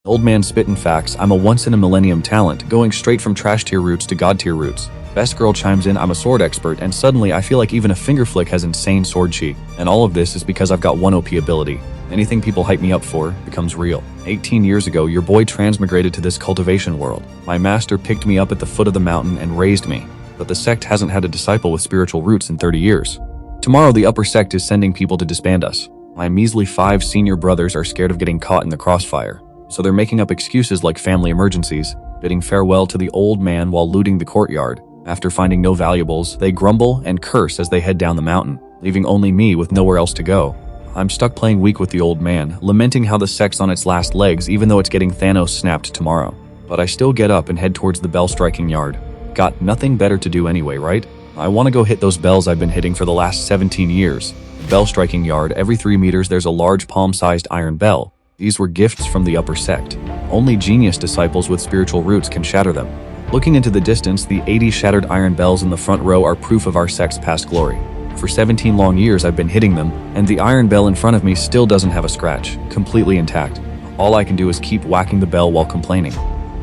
Old man spittin' facts, I'm a once-in-a-millennium talent, going straight from trash-tier roots to god-tier roots. Best girl chimes in, I'm a sword expert, and suddenly I feel like even a finger flick has insane sword chi. And all of this is because I've got one OP ability. Anything people hype me up for becomes real. 18 years ago, your boy transmigrated to this cultivation world. My master picked me up at the foot of the mountain and raised me. But the sect hasn't had a disciple with spiritual roots in 30 years. Tomorrow, the upper sect is sending people to disband us. My measly 5 senior brothers are scared of getting caught in the crossfire. So they're making up excuses like family emergencies, bidding farewell to the old man while looting the courtyard. After finding no valuables, they grumble and curse as they head down the mountain, leaving only me with nowhere else to go. I'm stuck playing weak with the old man, lamenting how the sect's on its last legs even though it's getting Thanos snapped tomorrow. But I still get up and head towards the bell-striking yard. Got nothing better to do anyway, right? I want to go hit those bells I've been hitting for the last 17 years. Bell-striking yard, every 3 meters there's a large palm-sized iron bell. These were gifts from the upper sect. Only genius disciples with spiritual roots can shatter them. Looking into the distance, the 80 shattered iron bells in the front row are proof of our sect's past glory. For 17 long years I've been hitting them, and the iron bell in front of me still doesn't have a scratch, completely intact. All I can do is keep whacking the bell while complaining.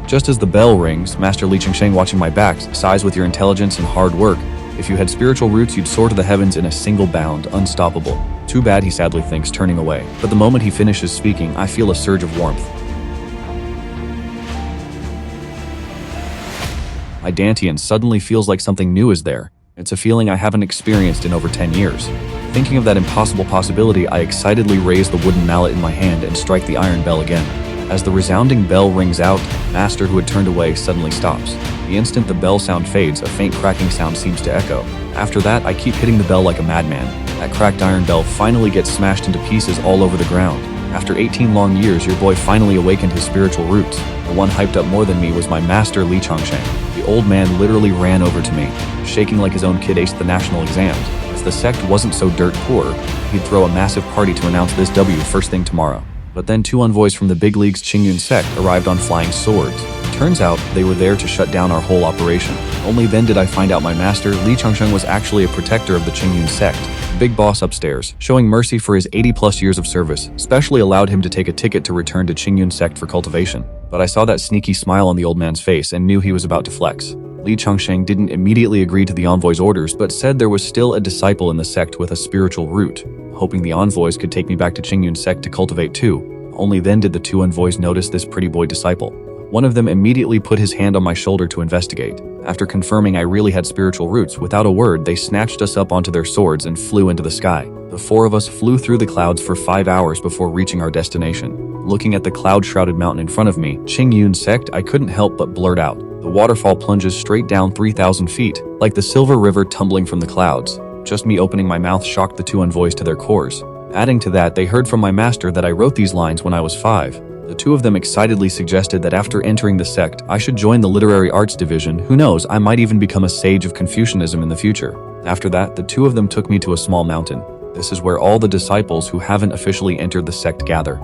Just as the bell rings, Master Li Chengsheng, watching my back, sighs, with your intelligence and hard work, if you had spiritual roots you'd soar to the heavens in a single bound, unstoppable. Too bad, he sadly thinks, turning away. But the moment he finishes speaking, I feel a surge of warmth. My dantian suddenly feels like something new is there. It's a feeling I haven't experienced in over 10 years. Thinking of that impossible possibility, I excitedly raise the wooden mallet in my hand and strike the iron bell again. As the resounding bell rings out, Master, who had turned away, suddenly stops. The instant the bell sound fades, a faint cracking sound seems to echo. After that, I keep hitting the bell like a madman. That cracked iron bell finally gets smashed into pieces all over the ground. After 18 long years, your boy finally awakened his spiritual roots. The one hyped up more than me was my master, Li Chengsheng. The old man literally ran over to me, shaking like his own kid aced the national exams. If the sect wasn't so dirt poor, he'd throw a massive party to announce this W first thing tomorrow. But then 2 envoys from the big league's Qingyun sect arrived on flying swords. Turns out they were there to shut down our whole operation. Only then did I find out my master, Li Chengsheng, was actually a protector of the Qingyun sect. Big boss upstairs, showing mercy for his 80+ years of service, specially allowed him to take a ticket to return to Qingyun sect for cultivation. But I saw that sneaky smile on the old man's face and knew he was about to flex. Li Chengsheng didn't immediately agree to the envoy's orders, but said there was still a disciple in the sect with a spiritual root, hoping the envoys could take me back to Qingyun sect to cultivate too. Only then did the 2 envoys notice this pretty boy disciple. One of them immediately put his hand on my shoulder to investigate. After confirming I really had spiritual roots, without a word, they snatched us up onto their swords and flew into the sky. The 4 of us flew through the clouds for 5 hours before reaching our destination. Looking at the cloud-shrouded mountain in front of me, Qingyun sect, I couldn't help but blurt out. The waterfall plunges straight down 3,000 feet, like the silver river tumbling from the clouds. Just me opening my mouth shocked the 2 envoys to their cores. Adding to that, they heard from my master that I wrote these lines when I was 5. The 2 of them excitedly suggested that after entering the sect, I should join the literary arts division. Who knows, I might even become a sage of Confucianism in the future. After that, the 2 of them took me to a small mountain. This is where all the disciples who haven't officially entered the sect gather.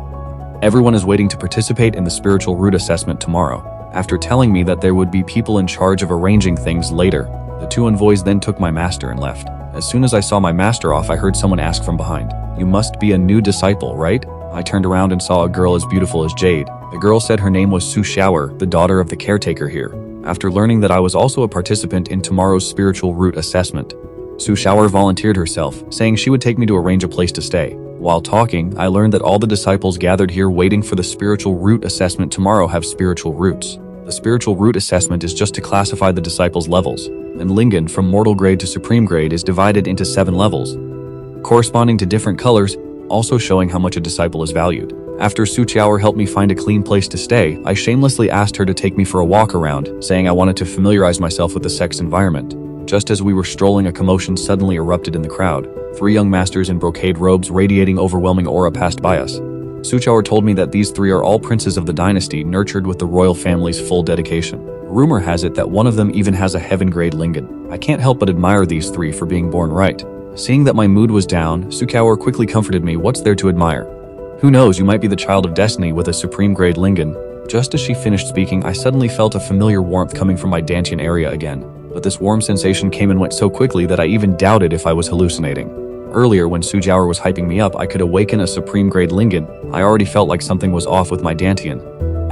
Everyone is waiting to participate in the spiritual root assessment tomorrow. After telling me that there would be people in charge of arranging things later, the 2 envoys then took my master and left. As soon as I saw my master off, I heard someone ask from behind, "You must be a new disciple, right?" I turned around and saw a girl as beautiful as jade. The girl said her name was Su Xiaoer, the daughter of the caretaker here. After learning that I was also a participant in tomorrow's spiritual root assessment, Su Xiaoer volunteered herself, saying she would take me to arrange a place to stay. While talking, I learned that all the disciples gathered here waiting for the spiritual root assessment tomorrow have spiritual roots. The spiritual root assessment is just to classify the disciples' levels, and Lingen from mortal grade to supreme grade is divided into 7 levels, corresponding to different colors, also showing how much a disciple is valued. After Su Xiaoer helped me find a clean place to stay, I shamelessly asked her to take me for a walk around, saying I wanted to familiarize myself with the sect's environment. Just as we were strolling, a commotion suddenly erupted in the crowd. 3 young masters in brocade robes radiating overwhelming aura passed by us. Su Xiaoer told me that these 3 are all princes of the dynasty, nurtured with the royal family's full dedication. Rumor has it that one of them even has a heaven-grade lingen. I can't help but admire these 3 for being born right. Seeing that my mood was down, Su Xiaoer quickly comforted me. "What's there to admire? Who knows, you might be the child of destiny with a supreme grade lingen." Just as she finished speaking, I suddenly felt a familiar warmth coming from my dantian area again. But this warm sensation came and went so quickly that I even doubted if I was hallucinating. Earlier, when Su Xiaoer was hyping me up, I could awaken a supreme grade lingen. I already felt like something was off with my dantian.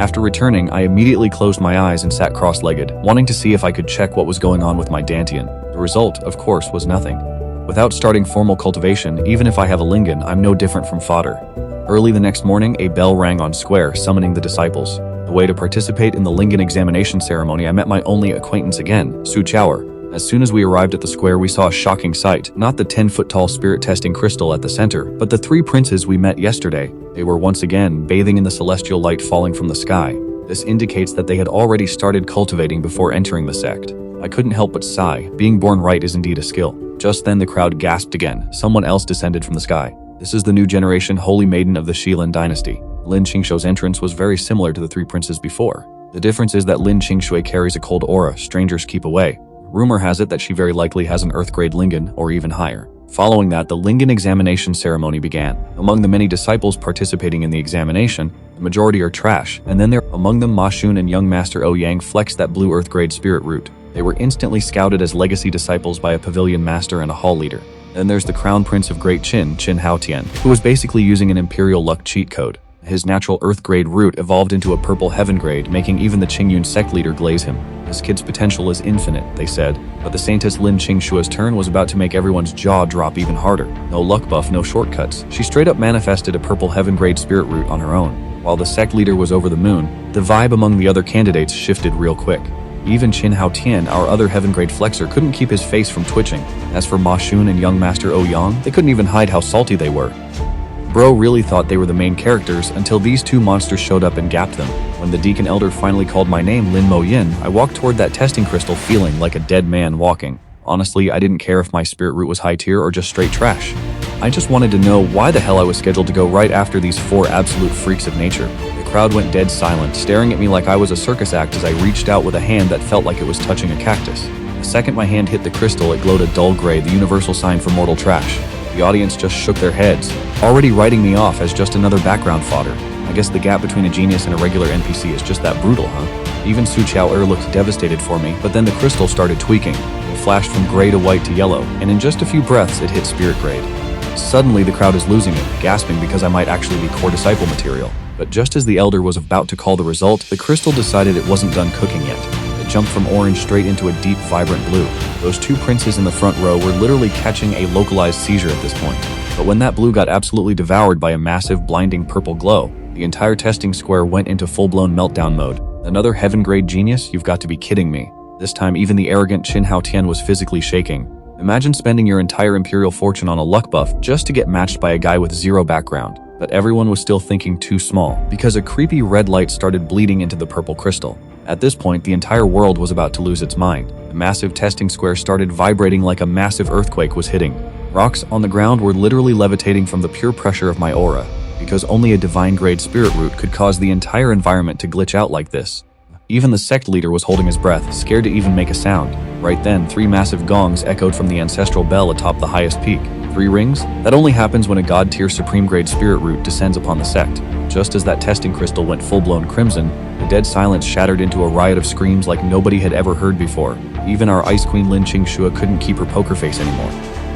After returning, I immediately closed my eyes and sat cross-legged, wanting to see if I could check what was going on with my Dantian. The result, of course, was nothing. Without starting formal cultivation, even if I have a Lingen, I'm no different from fodder. Early the next morning, a bell rang on square, summoning the disciples. The way to participate in the Lingen examination ceremony, I met my only acquaintance again, Su Chower. As soon as we arrived at the square, we saw a shocking sight. Not the 10-foot-tall spirit-testing crystal at the center, but the 3 princes we met yesterday. They were once again bathing in the celestial light falling from the sky. This indicates that they had already started cultivating before entering the sect. I couldn't help but sigh. Being born right is indeed a skill. Just then the crowd gasped again. Someone else descended from the sky. This is the new generation Holy Maiden of the Shilin dynasty. Lin Qingshui's entrance was very similar to the 3 princes before. The difference is that Lin Qingshui carries a cold aura strangers keep away. Rumor has it that she very likely has an Earth grade Lingen, or even higher. Following that, the Lingen examination ceremony began. Among the many disciples participating in the examination, the majority are trash, and then among them Ma Xun and young Master O Yang flexed that blue Earth grade spirit root. They were instantly scouted as legacy disciples by a pavilion master and a hall leader. Then there's the crown prince of Great Qin Haotian, who was basically using an imperial luck cheat code. His natural Earth grade root evolved into a purple heaven grade, making even the Qingyun sect leader glaze him. This kid's potential is infinite, they said, but the Saintess Lin Qingshui's turn was about to make everyone's jaw drop even harder. No luck buff, no shortcuts. She straight up manifested a purple heaven grade spirit root on her own. While the sect leader was over the moon, the vibe among the other candidates shifted real quick. Even Qin Haotian, our other heaven grade flexer, couldn't keep his face from twitching. As for Ma Xun and young Master O Yang, they couldn't even hide how salty they were. Bro really thought they were the main characters until these 2 monsters showed up and gapped them. When the Deacon Elder finally called my name, Lin Mo Yin, I walked toward that testing crystal feeling like a dead man walking. Honestly, I didn't care if my spirit root was high tier or just straight trash. I just wanted to know why the hell I was scheduled to go right after these 4 absolute freaks of nature. The crowd went dead silent, staring at me like I was a circus act as I reached out with a hand that felt like it was touching a cactus. The second my hand hit the crystal, it glowed a dull gray, the universal sign for mortal trash. The audience just shook their heads, already writing me off as just another background fodder. I guess the gap between a genius and a regular NPC is just that brutal, huh? Even Su Chao looked devastated for me, but then the crystal started tweaking. It flashed from gray to white to yellow, and in just a few breaths it hit spirit grade. Suddenly the crowd is losing it, gasping because I might actually be core disciple material. But just as the elder was about to call the result, the crystal decided it wasn't done cooking yet. It jumped from orange straight into a deep, vibrant blue. Those 2 princes in the front row were literally catching a localized seizure at this point. But when that blue got absolutely devoured by a massive, blinding purple glow, the entire testing square went into full-blown meltdown mode. Another heaven-grade genius? You've got to be kidding me. This time, even the arrogant Qin Haotian was physically shaking. Imagine spending your entire imperial fortune on a luck buff just to get matched by a guy with 0 background. But everyone was still thinking too small, because a creepy red light started bleeding into the purple crystal. At this point, the entire world was about to lose its mind. The massive testing square started vibrating like a massive earthquake was hitting. Rocks on the ground were literally levitating from the pure pressure of my aura, because only a divine-grade spirit root could cause the entire environment to glitch out like this. Even the sect leader was holding his breath, scared to even make a sound. Right then, 3 massive gongs echoed from the ancestral bell atop the highest peak. 3 rings? That only happens when a god-tier supreme-grade spirit root descends upon the sect. Just as that testing crystal went full-blown crimson, the dead silence shattered into a riot of screams like nobody had ever heard before. Even our Ice Queen Lin Qingshui couldn't keep her poker face anymore.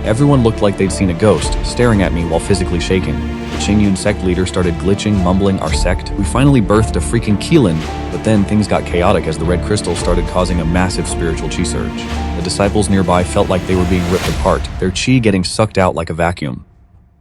Everyone looked like they'd seen a ghost, staring at me while physically shaking. The Qingyun sect leader started glitching, mumbling, "Our sect." We finally birthed a freaking Qilin, but then things got chaotic as the red crystal started causing a massive spiritual chi surge. The disciples nearby felt like they were being ripped apart, their chi getting sucked out like a vacuum.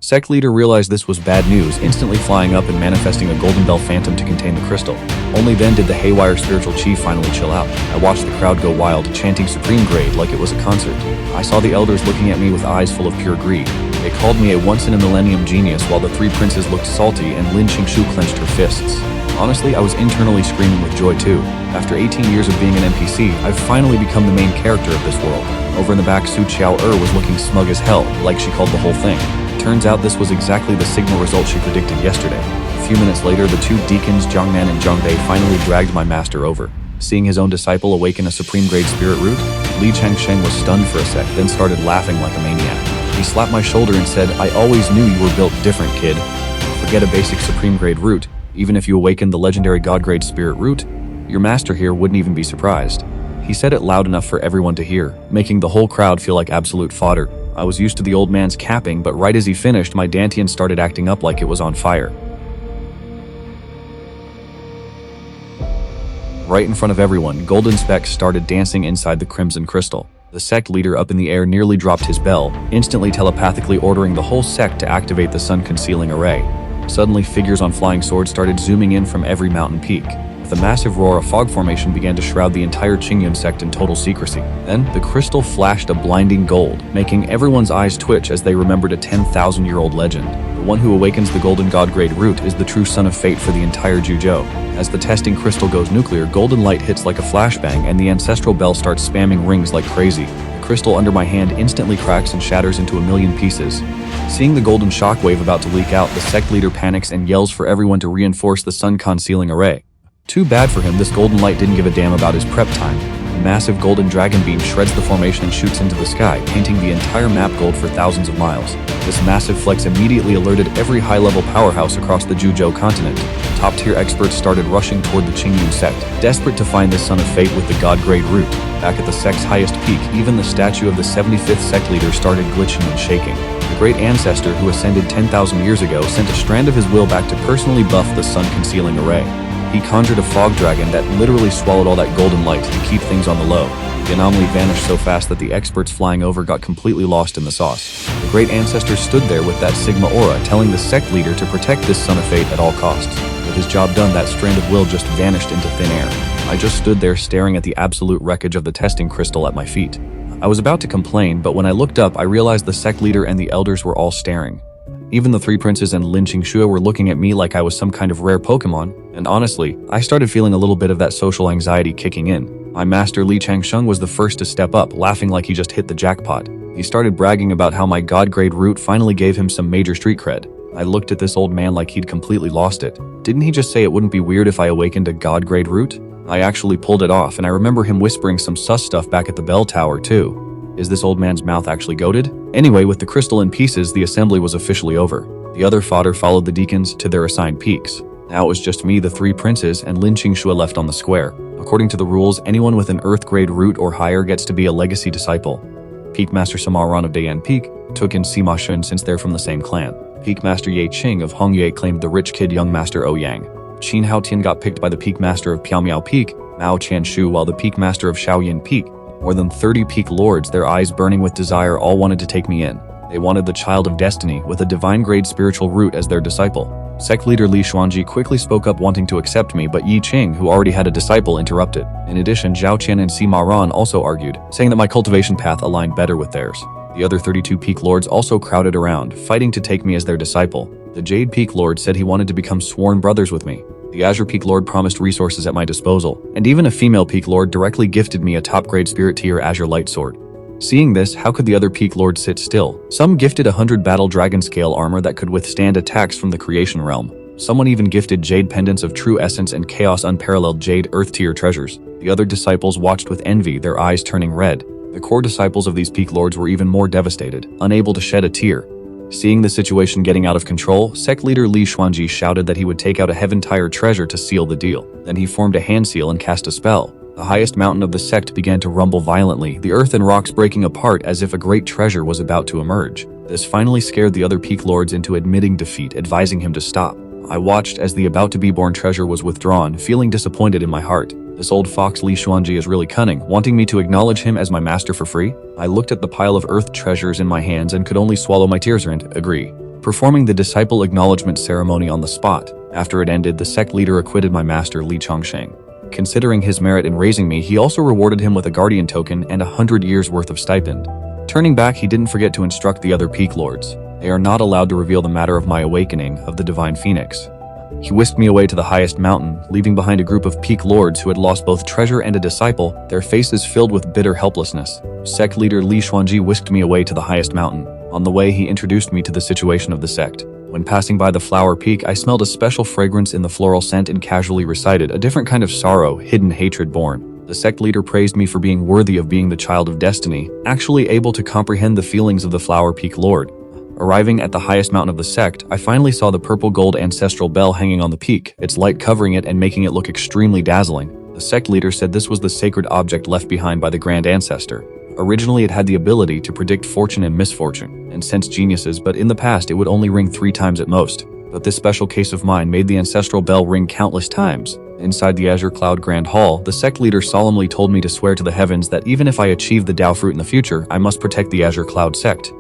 Sect leader realized this was bad news, instantly flying up and manifesting a golden bell phantom to contain the crystal. Only then did the haywire spiritual chi finally chill out. I watched the crowd go wild, chanting supreme grade like it was a concert. I saw the elders looking at me with eyes full of pure greed. They called me a once-in-a-millennium genius while the 3 princes looked salty and Lin Qingshu clenched her fists. Honestly, I was internally screaming with joy too. After 18 years of being an NPC, I've finally become the main character of this world. Over in the back, Su Chao was looking smug as hell, like she called the whole thing. Turns out this was exactly the signal result she predicted yesterday. A few minutes later, the 2 deacons, Jiangnan and Zhongbei, finally dragged my master over. Seeing his own disciple awaken a supreme-grade spirit root, Li Changsheng was stunned for a sec, then started laughing like a maniac. He slapped my shoulder and said, "I always knew you were built different, kid. Forget a basic supreme-grade root. Even if you awakened the legendary god-grade spirit root, your master here wouldn't even be surprised." He said it loud enough for everyone to hear, making the whole crowd feel like absolute fodder. I was used to the old man's capping, but right as he finished, my Dantian started acting up like it was on fire. Right in front of everyone, golden specks started dancing inside the crimson crystal. The sect leader up in the air nearly dropped his bell, instantly telepathically ordering the whole sect to activate the sun-concealing array. Suddenly, figures on flying swords started zooming in from every mountain peak. With a massive roar, a fog formation began to shroud the entire Qingyun sect in total secrecy. Then, the crystal flashed a blinding gold, making everyone's eyes twitch as they remembered a 10,000-year-old legend. The one who awakens the golden god-grade root is the true son of fate for the entire Zhuzhou. As the testing crystal goes nuclear, golden light hits like a flashbang and the ancestral bell starts spamming rings like crazy. The crystal under my hand instantly cracks and shatters into a million pieces. Seeing the golden shockwave about to leak out, the sect leader panics and yells for everyone to reinforce the sun-concealing array. Too bad for him, this golden light didn't give a damn about his prep time. A massive golden dragon beam shreds the formation and shoots into the sky, painting the entire map gold for thousands of miles. This massive flex immediately alerted every high-level powerhouse across the Zhuzhou continent. Top-tier experts started rushing toward the Qingyun sect, desperate to find this son of fate with the god-grade root. Back at the sect's highest peak, even the statue of the 75th sect leader started glitching and shaking. The great ancestor who ascended 10,000 years ago sent a strand of his will back to personally buff the sun-concealing array. He conjured a fog dragon that literally swallowed all that golden light to keep things on the low. The anomaly vanished so fast that the experts flying over got completely lost in the sauce. The great ancestor stood there with that Sigma aura, telling the sect leader to protect this son of fate at all costs. With his job done, that strand of will just vanished into thin air. I just stood there staring at the absolute wreckage of the testing crystal at my feet. I was about to complain, but when I looked up, I realized the sect leader and the elders were all staring. Even the three princes and Lin Qingxue were looking at me like I was some kind of rare Pokemon, and honestly, I started feeling a little bit of that social anxiety kicking in. My master Li Changsheng was the first to step up, laughing like he just hit the jackpot. He started bragging about how my god-grade root finally gave him some major street cred. I looked at this old man like he'd completely lost it. Didn't he just say it wouldn't be weird if I awakened a god-grade root? I actually pulled it off, and I remember him whispering some sus stuff back at the bell tower too. Is this old man's mouth actually goated? Anyway, with the crystal in pieces, the assembly was officially over. The other fodder followed the deacons to their assigned peaks. Now it was just me, the three princes, and Lin Qingxue left on the square. According to the rules, anyone with an Earth-grade root or higher gets to be a legacy disciple. Peak Master Sima Ran of Dayan Peak took in Sima Shun since they're from the same clan. Peak Master Ye Qing of Hongyue claimed the rich kid young Master Ouyang. Qin Haotian got picked by the Peak Master of Piaomiao Peak, Mao Qianshu, while the Peak Master of Shaoyin Peak. More than 30 peak lords, their eyes burning with desire, all wanted to take me in. They wanted the child of destiny with a divine-grade spiritual root as their disciple. Sect leader Li Xuanji quickly spoke up wanting to accept me, but Yi Qing, who already had a disciple, interrupted. In addition, Zhao Qian and Sima Ran also argued, saying that my cultivation path aligned better with theirs. The other 32 peak lords also crowded around, fighting to take me as their disciple. The Jade Peak Lord said he wanted to become sworn brothers with me. The Azure Peak Lord promised resources at my disposal, and even a female Peak Lord directly gifted me a top-grade Spirit Tier Azure Light Sword. Seeing this, how could the other Peak Lords sit still? Some gifted 100 Battle Dragon Scale armor that could withstand attacks from the Creation Realm. Someone even gifted Jade Pendants of True Essence and Chaos Unparalleled Jade Earth Tier treasures. The other disciples watched with envy, their eyes turning red. The core disciples of these Peak Lords were even more devastated, unable to shed a tear. Seeing the situation getting out of control, sect leader Li Xuanji shouted that he would take out a Heaven Tire treasure to seal the deal. Then he formed a hand seal and cast a spell. The highest mountain of the sect began to rumble violently, the earth and rocks breaking apart as if a great treasure was about to emerge. This finally scared the other peak lords into admitting defeat, advising him to stop. I watched as the about-to-be-born treasure was withdrawn, feeling disappointed in my heart. This old fox Li Xuanji is really cunning, wanting me to acknowledge him as my master for free? I looked at the pile of earth treasures in my hands and could only swallow my tears and agree. Performing the disciple acknowledgement ceremony on the spot. After it ended, the sect leader acquitted my master Li Changsheng. Considering his merit in raising me, he also rewarded him with a guardian token and 100 years worth of stipend. Turning back, he didn't forget to instruct the other peak lords. They are not allowed to reveal the matter of my awakening of the divine phoenix. He whisked me away to the highest mountain, leaving behind a group of peak lords who had lost both treasure and a disciple, their faces filled with bitter helplessness. Sect leader Li Xuanji whisked me away to the highest mountain. On the way, he introduced me to the situation of the sect. When passing by the flower peak, I smelled a special fragrance in the floral scent and casually recited, a different kind of sorrow, hidden hatred born. The sect leader praised me for being worthy of being the child of destiny, actually able to comprehend the feelings of the flower peak lord. Arriving at the highest mountain of the sect, I finally saw the purple gold ancestral bell hanging on the peak, its light covering it and making it look extremely dazzling. The sect leader said this was the sacred object left behind by the grand ancestor. Originally, it had the ability to predict fortune and misfortune, and sense geniuses, but in the past it would only ring 3 times at most. But this special case of mine made the ancestral bell ring countless times. Inside the Azure Cloud Grand Hall, the sect leader solemnly told me to swear to the heavens that even if I achieve the Tao fruit in the future, I must protect the Azure Cloud sect.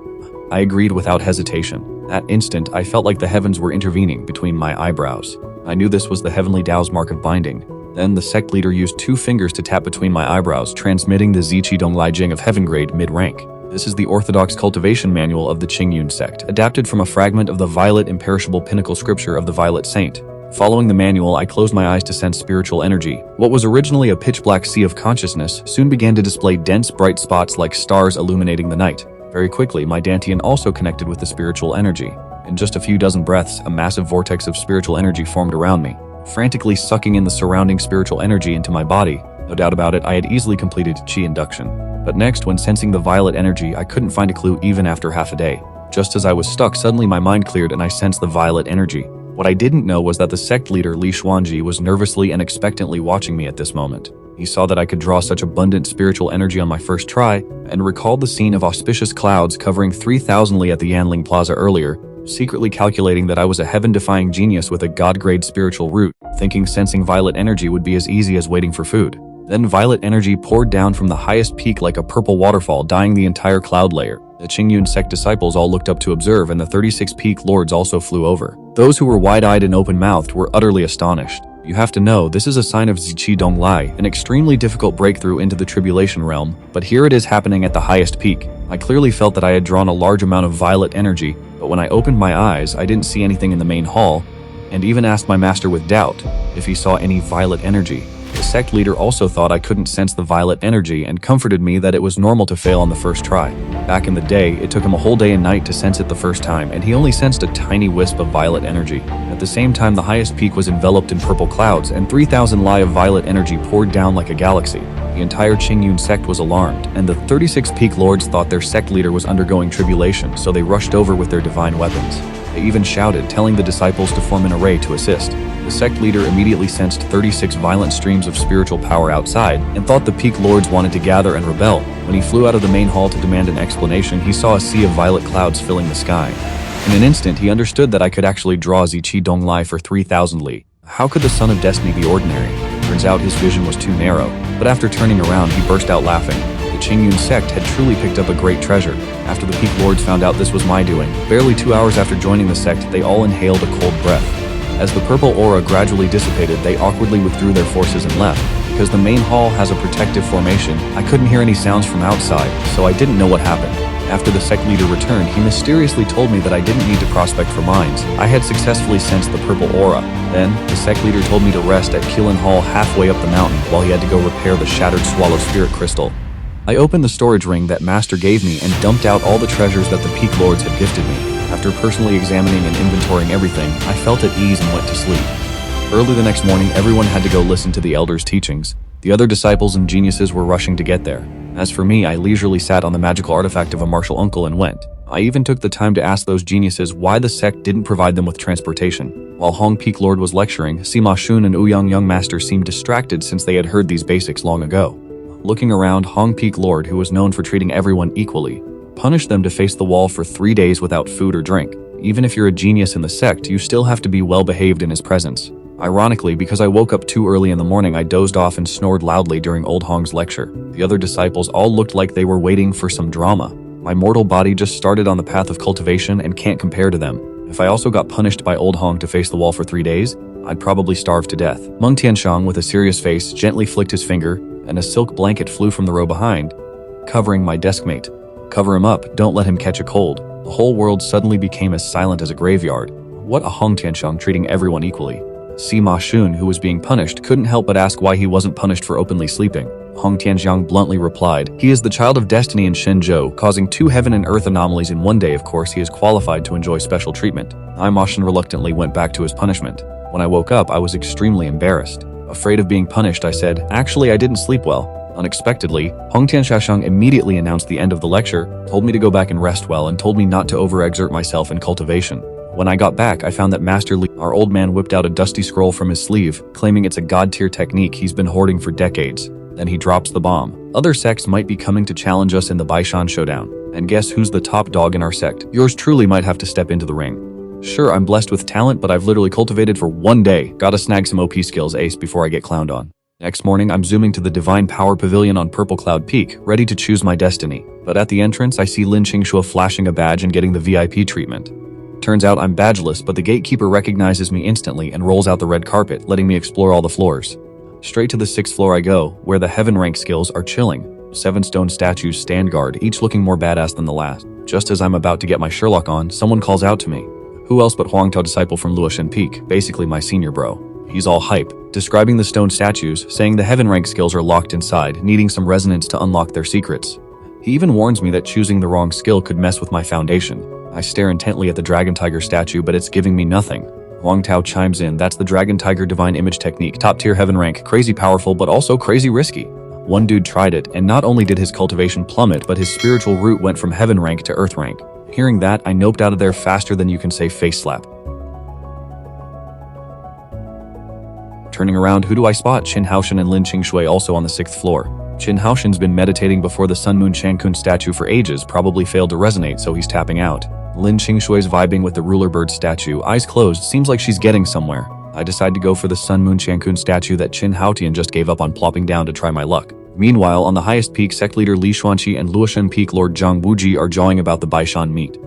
I agreed without hesitation. That instant, I felt like the heavens were intervening between my eyebrows. I knew this was the heavenly Tao's mark of binding. Then the sect leader used 2 fingers to tap between my eyebrows, transmitting the Ziqi Dong Lai Jing of heaven grade mid-rank. This is the orthodox cultivation manual of the Qingyun sect, adapted from a fragment of the violet imperishable pinnacle scripture of the Violet Saint. Following the manual, I closed my eyes to sense spiritual energy. What was originally a pitch-black sea of consciousness soon began to display dense, bright spots like stars illuminating the night. Very quickly, my Dantian also connected with the spiritual energy. In just a few dozen breaths, a massive vortex of spiritual energy formed around me, frantically sucking in the surrounding spiritual energy into my body. No doubt about it, I had easily completed Qi induction. But next, when sensing the violet energy, I couldn't find a clue even after half a day. Just as I was stuck, suddenly my mind cleared and I sensed the violet energy. What I didn't know was that the sect leader Li Xuanji was nervously and expectantly watching me at this moment. He saw that I could draw such abundant spiritual energy on my first try, and recalled the scene of auspicious clouds covering 3,000 li at the Yanling Plaza earlier, secretly calculating that I was a heaven-defying genius with a god-grade spiritual root, thinking sensing violet energy would be as easy as waiting for food. Then violet energy poured down from the highest peak like a purple waterfall, dyeing the entire cloud layer. The Qingyun sect disciples all looked up to observe, and the 36 peak lords also flew over. Those who were wide-eyed and open-mouthed were utterly astonished. You have to know, this is a sign of Ziqi Dong Lai, an extremely difficult breakthrough into the Tribulation realm, but here it is happening at the highest peak. I clearly felt that I had drawn a large amount of violet energy, but when I opened my eyes, I didn't see anything in the main hall, and even asked my master with doubt if he saw any violet energy. The sect leader also thought I couldn't sense the violet energy and comforted me that it was normal to fail on the first try. Back in the day, it took him a whole day and night to sense it the first time, and he only sensed a tiny wisp of violet energy. At the same time, the highest peak was enveloped in purple clouds, and 3,000 li of violet energy poured down like a galaxy. The entire Qingyun sect was alarmed, and the 36 peak lords thought their sect leader was undergoing tribulation, so they rushed over with their divine weapons. They even shouted, telling the disciples to form an array to assist. The sect leader immediately sensed 36 violent streams of spiritual power outside and thought the peak lords wanted to gather and rebel. When he flew out of the main hall to demand an explanation, he saw a sea of violet clouds filling the sky. In an instant, he understood that I could actually draw Ziqi Dong Lai for 3,000 li. How could the son of destiny be ordinary? Turns out his vision was too narrow, but after turning around, he burst out laughing. The Qingyun sect had truly picked up a great treasure. After the peak lords found out this was my doing, barely 2 hours after joining the sect, they all inhaled a cold breath. As the purple aura gradually dissipated, they awkwardly withdrew their forces and left. Because the main hall has a protective formation, I couldn't hear any sounds from outside, so I didn't know what happened. After the sect leader returned, he mysteriously told me that I didn't need to prospect for mines. I had successfully sensed the purple aura. Then, the sect leader told me to rest at Qingyun Hall halfway up the mountain while he had to go repair the shattered swallow spirit crystal. I opened the storage ring that Master gave me and dumped out all the treasures that the peak lords had gifted me. After personally examining and inventorying everything, I felt at ease and went to sleep. Early the next morning, everyone had to go listen to the elders' teachings. The other disciples and geniuses were rushing to get there. As for me, I leisurely sat on the magical artifact of a martial uncle and went. I even took the time to ask those geniuses why the sect didn't provide them with transportation. While Hong Peak Lord was lecturing, Sima Shun and Ouyang Young Master seemed distracted since they had heard these basics long ago. Looking around, Hong Peak Lord, who was known for treating everyone equally, punished them to face the wall for 3 days without food or drink. Even if you're a genius in the sect, you still have to be well behaved in his presence. Ironically, because I woke up too early in the morning, I dozed off and snored loudly during Old Hong's lecture. The other disciples all looked like they were waiting for some drama. My mortal body just started on the path of cultivation and can't compare to them. If I also got punished by Old Hong to face the wall for 3 days, I'd probably starve to death. Meng Tianshang, with a serious face, gently flicked his finger, and a silk blanket flew from the row behind, covering my deskmate. Cover him up, don't let him catch a cold. The whole world suddenly became as silent as a graveyard. What a Hong Tianshang treating everyone equally. Sima Shun, who was being punished, couldn't help but ask why he wasn't punished for openly sleeping. Hong Tianxiang bluntly replied, "He is the child of destiny in Shenzhou, causing 2 heaven and earth anomalies in 1 day. Of course, he is qualified to enjoy special treatment." Ma Shan reluctantly went back to his punishment. When I woke up, I was extremely embarrassed. Afraid of being punished, I said, "Actually, I didn't sleep well." Unexpectedly, Hong Tianxiang immediately announced the end of the lecture, told me to go back and rest well, and told me not to overexert myself in cultivation. When I got back, I found that Master Li, our old man, whipped out a dusty scroll from his sleeve, claiming it's a god-tier technique he's been hoarding for decades. Then he drops the bomb. Other sects might be coming to challenge us in the Baishan showdown. And guess who's the top dog in our sect? Yours truly might have to step into the ring. Sure, I'm blessed with talent, but I've literally cultivated for 1 day. Gotta snag some OP skills ace before I get clowned on. Next morning, I'm zooming to the Divine Power Pavilion on Purple Cloud Peak, ready to choose my destiny. But at the entrance, I see Lin Qingxue flashing a badge and getting the VIP treatment. Turns out I'm badgeless, but the gatekeeper recognizes me instantly and rolls out the red carpet, letting me explore all the floors. Straight to the 6th floor I go, where the heaven rank skills are chilling. 7 stone statues stand guard, each looking more badass than the last. Just as I'm about to get my Sherlock on, someone calls out to me. Who else but Huangtao disciple from Luoshan Peak, basically my senior bro. He's all hype, describing the stone statues, saying the heaven rank skills are locked inside, needing some resonance to unlock their secrets. He even warns me that choosing the wrong skill could mess with my foundation. I stare intently at the Dragon Tiger statue, but it's giving me nothing. Huangtao chimes in, that's the Dragon Tiger Divine Image technique, top tier heaven rank, crazy powerful but also crazy risky. One dude tried it, and not only did his cultivation plummet, but his spiritual root went from heaven rank to earth rank. Hearing that, I noped out of there faster than you can say face slap. Turning around, who do I spot? Qin Haoshan and Lin Qingxue also on the 6th floor. Qin Haoshan's been meditating before the Sun Moon Shankun statue for ages, probably failed to resonate, so he's tapping out. Lin Qingxue's vibing with the ruler bird statue, eyes closed, seems like she's getting somewhere. I decide to go for the Sun Moon Shankun statue that Qin Haotian just gave up on plopping down to try my luck. Meanwhile, on the highest peak, Sect leader Li Xuanqi and Luoshan Peak Lord Zhang Wuji are jawing about the Baishan meet.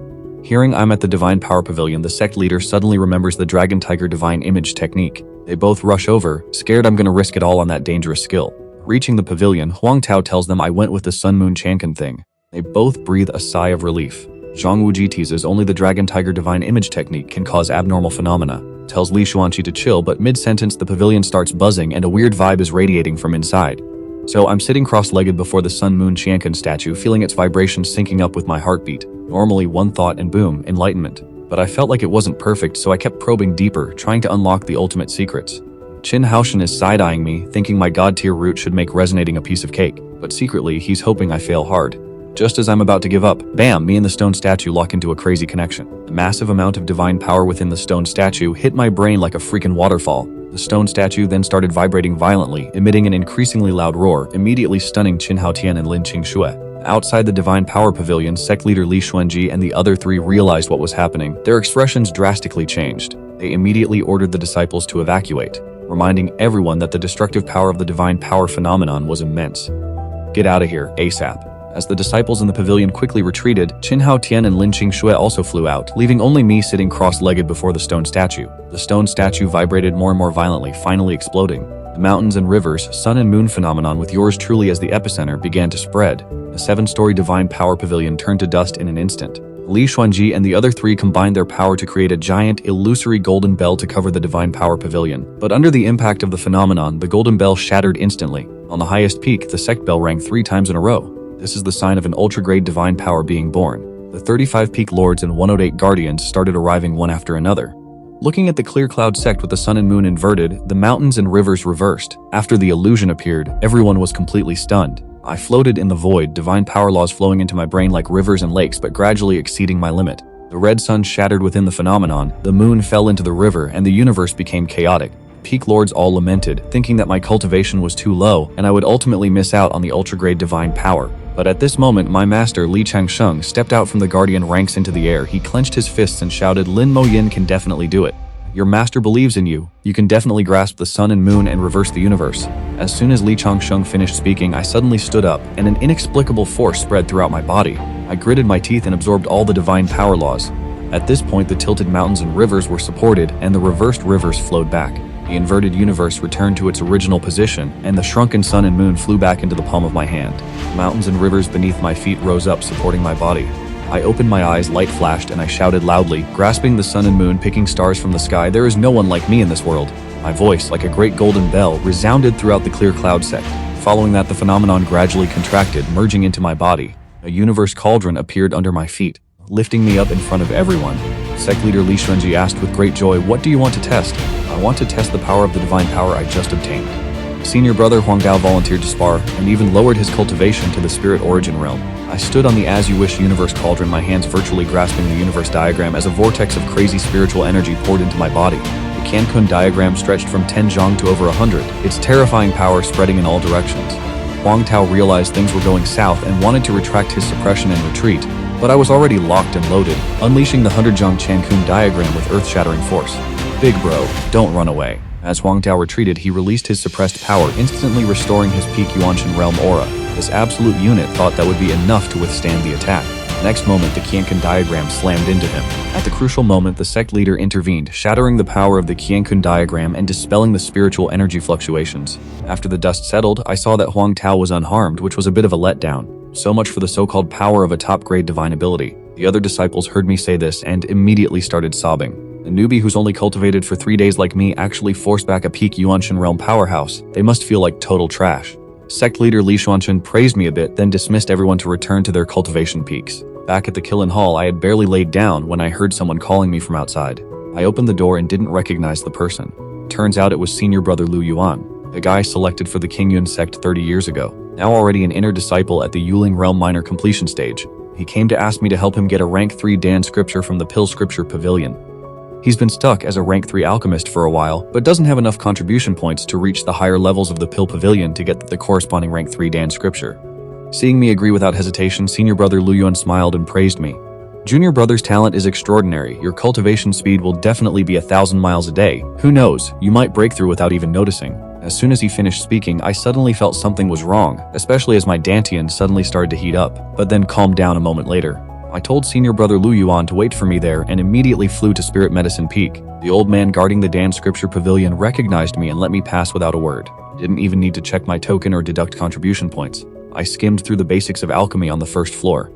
Hearing I'm at the Divine Power Pavilion, the Sect leader suddenly remembers the Dragon Tiger Divine Image technique. They both rush over, scared I'm gonna risk it all on that dangerous skill. Reaching the pavilion, Huangtao tells them I went with the Sun Moon Shankun thing. They both breathe a sigh of relief. Zhang Wuji teases only the Dragon Tiger Divine Image technique can cause abnormal phenomena. Tells Li Xuanqi to chill, but mid-sentence the pavilion starts buzzing and a weird vibe is radiating from inside. So I'm sitting cross-legged before the Sun Moon Shankun statue, feeling its vibration syncing up with my heartbeat. Normally one thought and boom, enlightenment. But I felt like it wasn't perfect, so I kept probing deeper, trying to unlock the ultimate secrets. Qin Haoshan is side-eyeing me, thinking my god-tier root should make resonating a piece of cake, but secretly he's hoping I fail hard. Just as I'm about to give up, bam, me and the stone statue lock into a crazy connection. The massive amount of divine power within the stone statue hit my brain like a freaking waterfall. The stone statue then started vibrating violently, emitting an increasingly loud roar, immediately stunning Qin Haotian and Lin Qingxue. Outside the Divine Power Pavilion, Sect leader Li Xuanji and the other 3 realized what was happening. Their expressions drastically changed. They immediately ordered the disciples to evacuate, reminding everyone that the destructive power of the divine power phenomenon was immense. Get out of here, ASAP. As the disciples in the pavilion quickly retreated, Qin Haotian and Lin Qingxue also flew out, leaving only me sitting cross-legged before the stone statue. The stone statue vibrated more and more violently, finally exploding. The mountains and rivers, sun and moon phenomenon with yours truly as the epicenter began to spread. The 7-story Divine Power Pavilion turned to dust in an instant. Li Xuanji and the other 3 combined their power to create a giant, illusory golden bell to cover the Divine Power Pavilion. But under the impact of the phenomenon, the golden bell shattered instantly. On the highest peak, the Sect bell rang 3 times in a row. This is the sign of an ultra-grade divine power being born. The 35 peak lords and 108 guardians started arriving one after another. Looking at the clear cloud sect with the sun and moon inverted, the mountains and rivers reversed. After the illusion appeared, everyone was completely stunned. I floated in the void, divine power laws flowing into my brain like rivers and lakes, but gradually exceeding my limit. The red sun shattered within the phenomenon, the moon fell into the river, and the universe became chaotic. Peak lords all lamented, thinking that my cultivation was too low, and I would ultimately miss out on the ultra-grade divine power. But at this moment, my master Li Changsheng stepped out from the guardian ranks into the air. He clenched his fists and shouted, "Lin Mo Yin can definitely do it. Your master believes in you. You can definitely grasp the sun and moon and reverse the universe." As soon as Li Changsheng finished speaking, I suddenly stood up, and an inexplicable force spread throughout my body. I gritted my teeth and absorbed all the divine power laws. At this point, the tilted mountains and rivers were supported, and the reversed rivers flowed back. The inverted universe returned to its original position, and the shrunken sun and moon flew back into the palm of my hand. Mountains and rivers beneath my feet rose up, supporting my body. I opened my eyes, light flashed, and I shouted loudly, grasping the sun and moon, picking stars from the sky, "There is no one like me in this world." My voice, like a great golden bell, resounded throughout the clear cloud sect. Following that, the phenomenon gradually contracted, merging into my body. A universe cauldron appeared under my feet, lifting me up in front of everyone. Sect leader Li Xuanji asked with great joy, "What do you want to test?" "I want to test the power of the divine power I just obtained." Senior brother Huang Gao volunteered to spar, and even lowered his cultivation to the spirit origin realm. I stood on the As You Wish universe cauldron, my hands virtually grasping the universe diagram as a vortex of crazy spiritual energy poured into my body. The Qingyun diagram stretched from 10 zhang to over 100, its terrifying power spreading in all directions. Huang Tao realized things were going south and wanted to retract his suppression and retreat. but I was already locked and loaded, unleashing the 100-Zhang Chankun diagram with earth-shattering force. Big bro, don't run away. As Huang Tao retreated, he released his suppressed power, instantly restoring his peak Yuanshan realm aura. This absolute unit thought that would be enough to withstand the attack. Next moment, the Qingyun diagram slammed into him. At the crucial moment, the sect leader intervened, shattering the power of the Qingyun diagram and dispelling the spiritual energy fluctuations. After the dust settled, I saw that Huang Tao was unharmed, which was a bit of a letdown. So much for the so-called power of a top-grade divine ability. The other disciples heard me say this and immediately started sobbing. A newbie who's only cultivated for 3 days like me actually forced back a peak Yuanshan realm powerhouse. They must feel like total trash. Sect leader Li Xuanchen praised me a bit, then dismissed everyone to return to their cultivation peaks. Back at the Qingyun Hall, I had barely laid down when I heard someone calling me from outside. I opened the door and didn't recognize the person. Turns out it was senior brother Lu Yuan, the guy selected for the Qingyun sect 30 years ago, now already an inner disciple at the Yuling realm minor completion stage. He came to ask me to help him get a rank 3 Dan scripture from the Pill Scripture Pavilion. He's been stuck as a rank 3 alchemist for a while, but doesn't have enough contribution points to reach the higher levels of the Pill Pavilion to get the corresponding rank 3 Dan scripture. Seeing me agree without hesitation, senior brother Lu Yuan smiled and praised me. Junior brother's talent is extraordinary. Your cultivation speed will definitely be 1,000 miles a day. Who knows, you might break through without even noticing. As soon as he finished speaking, I suddenly felt something was wrong, especially as my dantian suddenly started to heat up, but then calmed down a moment later. I told senior brother Lu Yuan to wait for me there and immediately flew to Spirit Medicine Peak. The old man guarding the Dan Scripture Pavilion recognized me and let me pass without a word. Didn't even need to check my token or deduct contribution points. I skimmed through the basics of alchemy on the first floor.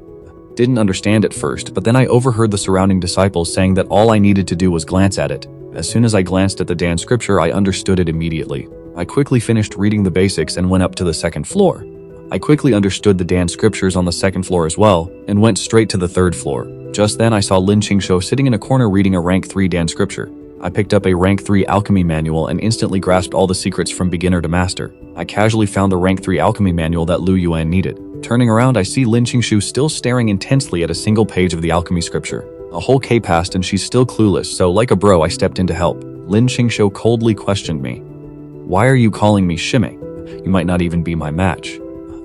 Didn't understand at first, but then I overheard the surrounding disciples saying that all I needed to do was glance at it. As soon as I glanced at the Dan Scripture, I understood it immediately. I quickly finished reading the basics and went up to the second floor. I quickly understood the Dan scriptures on the second floor as well, and went straight to the third floor. Just then I saw Lin Qingshuo sitting in a corner reading a rank 3 Dan scripture. I picked up a rank 3 alchemy manual and instantly grasped all the secrets from beginner to master. I casually found the rank 3 alchemy manual that Lu Yuan needed. Turning around, I see Lin Qingshu still staring intensely at a single page of the alchemy scripture. A whole K passed and she's still clueless, so like a bro I stepped in to help. Lin Qingshuo coldly questioned me. "Why are you calling me Shime? You might not even be my match."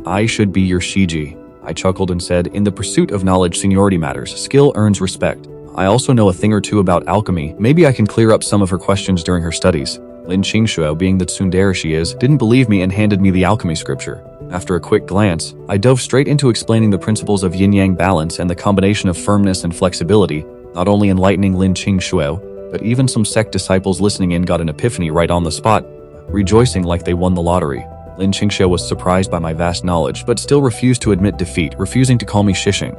"I should be your Shiji," I chuckled and said, "In the pursuit of knowledge, seniority matters. Skill earns respect. I also know a thing or two about alchemy. Maybe I can clear up some of her questions during her studies." Lin Qingshuo, being the tsundere she is, didn't believe me and handed me the alchemy scripture. After a quick glance, I dove straight into explaining the principles of yin-yang balance and the combination of firmness and flexibility, not only enlightening Lin Qingshuo, but even some sect disciples listening in got an epiphany right on the spot, rejoicing like they won the lottery. Lin Qingshuo was surprised by my vast knowledge, but still refused to admit defeat, refusing to call me Shishing.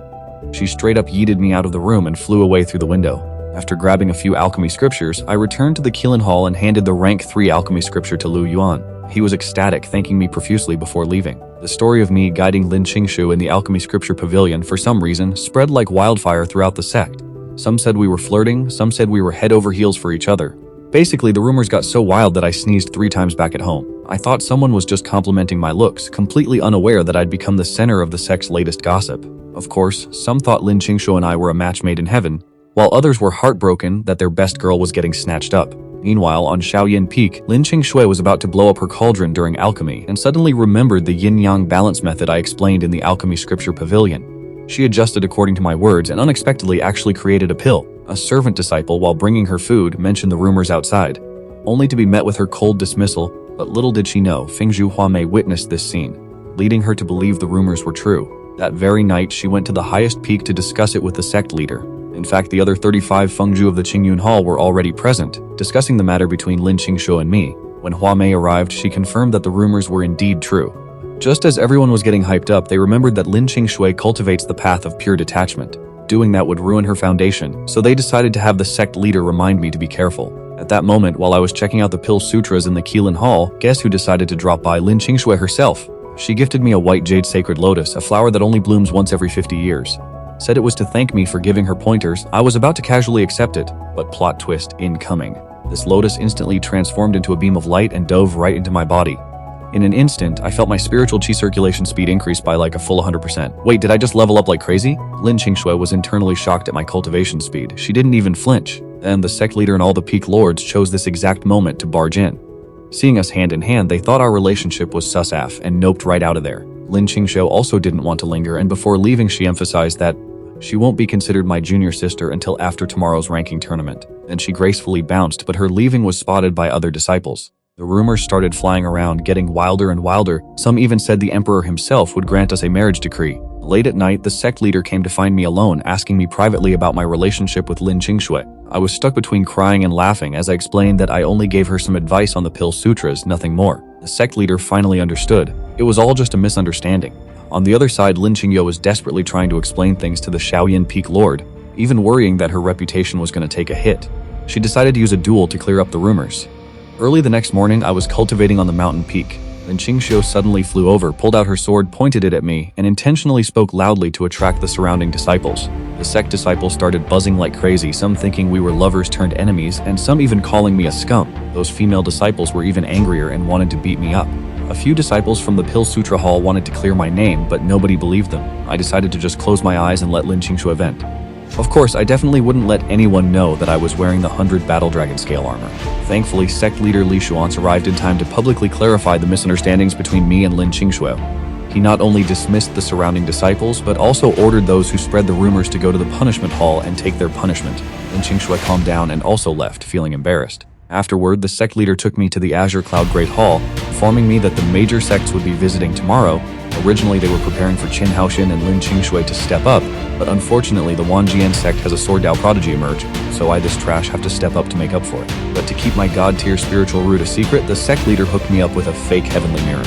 She straight up yeeted me out of the room and flew away through the window. After grabbing a few alchemy scriptures, I returned to the Qingyun Hall and handed the rank 3 alchemy scripture to Lu Yuan. He was ecstatic, thanking me profusely before leaving. The story of me guiding Lin Qingshu in the alchemy scripture pavilion, for some reason, spread like wildfire throughout the sect. Some said we were flirting, some said we were head over heels for each other. Basically, the rumors got so wild that I sneezed 3 times back at home. I thought someone was just complimenting my looks, completely unaware that I'd become the center of the sect's latest gossip. Of course, some thought Lin Qingshuo and I were a match made in heaven, while others were heartbroken that their best girl was getting snatched up. Meanwhile, on Shaoyin Peak, Lin Qingshui was about to blow up her cauldron during alchemy and suddenly remembered the yin-yang balance method I explained in the alchemy scripture pavilion. She adjusted according to my words and unexpectedly actually created a pill. A servant disciple, while bringing her food, mentioned the rumors outside, only to be met with her cold dismissal, but little did she know Fengzhu Huamei witnessed this scene, leading her to believe the rumors were true. That very night, she went to the highest peak to discuss it with the sect leader. In fact, the other 35 Fengzhu of the Qingyun Hall were already present, discussing the matter between Lin Qingshuo and me. When Huamei arrived, she confirmed that the rumors were indeed true. Just as everyone was getting hyped up, they remembered that Lin Qingshui cultivates the path of pure detachment. Doing that would ruin her foundation, so they decided to have the sect leader remind me to be careful. At that moment, while I was checking out the Pill Sutras in the Qingyun Hall, guess who decided to drop by? Lin Qingshui herself. She gifted me a white jade sacred lotus, a flower that only blooms once every 50 years. Said it was to thank me for giving her pointers. I was about to casually accept it, but plot twist incoming. This lotus instantly transformed into a beam of light and dove right into my body. In an instant, I felt my spiritual chi circulation speed increase by like a full 100%. Wait, did I just level up like crazy? Lin Qingshui was internally shocked at my cultivation speed. She didn't even flinch. Then the sect leader and all the peak lords chose this exact moment to barge in. Seeing us hand in hand, they thought our relationship was sus-af and noped right out of there. Lin Qingshui also didn't want to linger, and before leaving she emphasized that She won't be considered my junior sister until after tomorrow's ranking tournament. Then she gracefully bounced, but her leaving was spotted by other disciples. The rumors started flying around, getting wilder and wilder. Some even said the emperor himself would grant us a marriage decree. Late at night, the sect leader came to find me alone, asking me privately about my relationship with Lin Qingxue. I was stuck between crying and laughing as I explained that I only gave her some advice on the Pill Sutras, nothing more. The sect leader finally understood. It was all just a misunderstanding. On the other side, Lin Qingyu was desperately trying to explain things to the Shaoyan Peak Lord, even worrying that her reputation was going to take a hit. She decided to use a duel to clear up the rumors. Early the next morning, I was cultivating on the mountain peak. Then Qingxiu suddenly flew over, pulled out her sword, pointed it at me, and intentionally spoke loudly to attract the surrounding disciples. The sect disciples started buzzing like crazy, some thinking we were lovers turned enemies, and some even calling me a scum. Those female disciples were even angrier and wanted to beat me up. A few disciples from the Pill Sutra Hall wanted to clear my name, but nobody believed them. I decided to just close my eyes and let Lin Qingxue vent. Of course, I definitely wouldn't let anyone know that I was wearing the 100 Battle Dragon Scale armor. Thankfully, sect leader Li Xuan's arrived in time to publicly clarify the misunderstandings between me and Lin Qingxue. He not only dismissed the surrounding disciples, but also ordered those who spread the rumors to go to the punishment hall and take their punishment. Lin Qingxue calmed down and also left, feeling embarrassed. Afterward, the sect leader took me to the Azure Cloud Great Hall, informing me that the major sects would be visiting tomorrow. Originally, they were preparing for Qin Haoxin and Lin Qingxue to step up, but unfortunately, the Wanjian sect has a Sword Dao prodigy emerge, so I, this trash, have to step up to make up for it. But to keep my god-tier spiritual root a secret, the sect leader hooked me up with a fake heavenly mirror.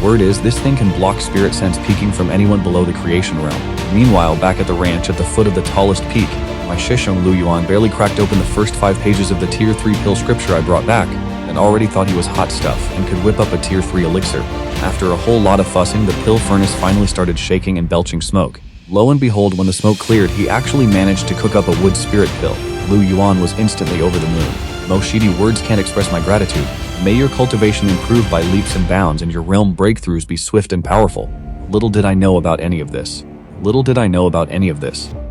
Word is, this thing can block spirit sense peeking from anyone below the creation realm. Meanwhile, back at the ranch at the foot of the tallest peak, my Shisheng Lu Yuan barely cracked open the first 5 pages of the Tier 3 pill scripture I brought back, and already thought he was hot stuff and could whip up a Tier 3 elixir. After a whole lot of fussing, the pill furnace finally started shaking and belching smoke. Lo and behold, when the smoke cleared, he actually managed to cook up a wood spirit pill. Lu Yuan was instantly over the moon. Moshidi, words can't express my gratitude. May your cultivation improve by leaps and bounds and your realm breakthroughs be swift and powerful. Little did I know about any of this.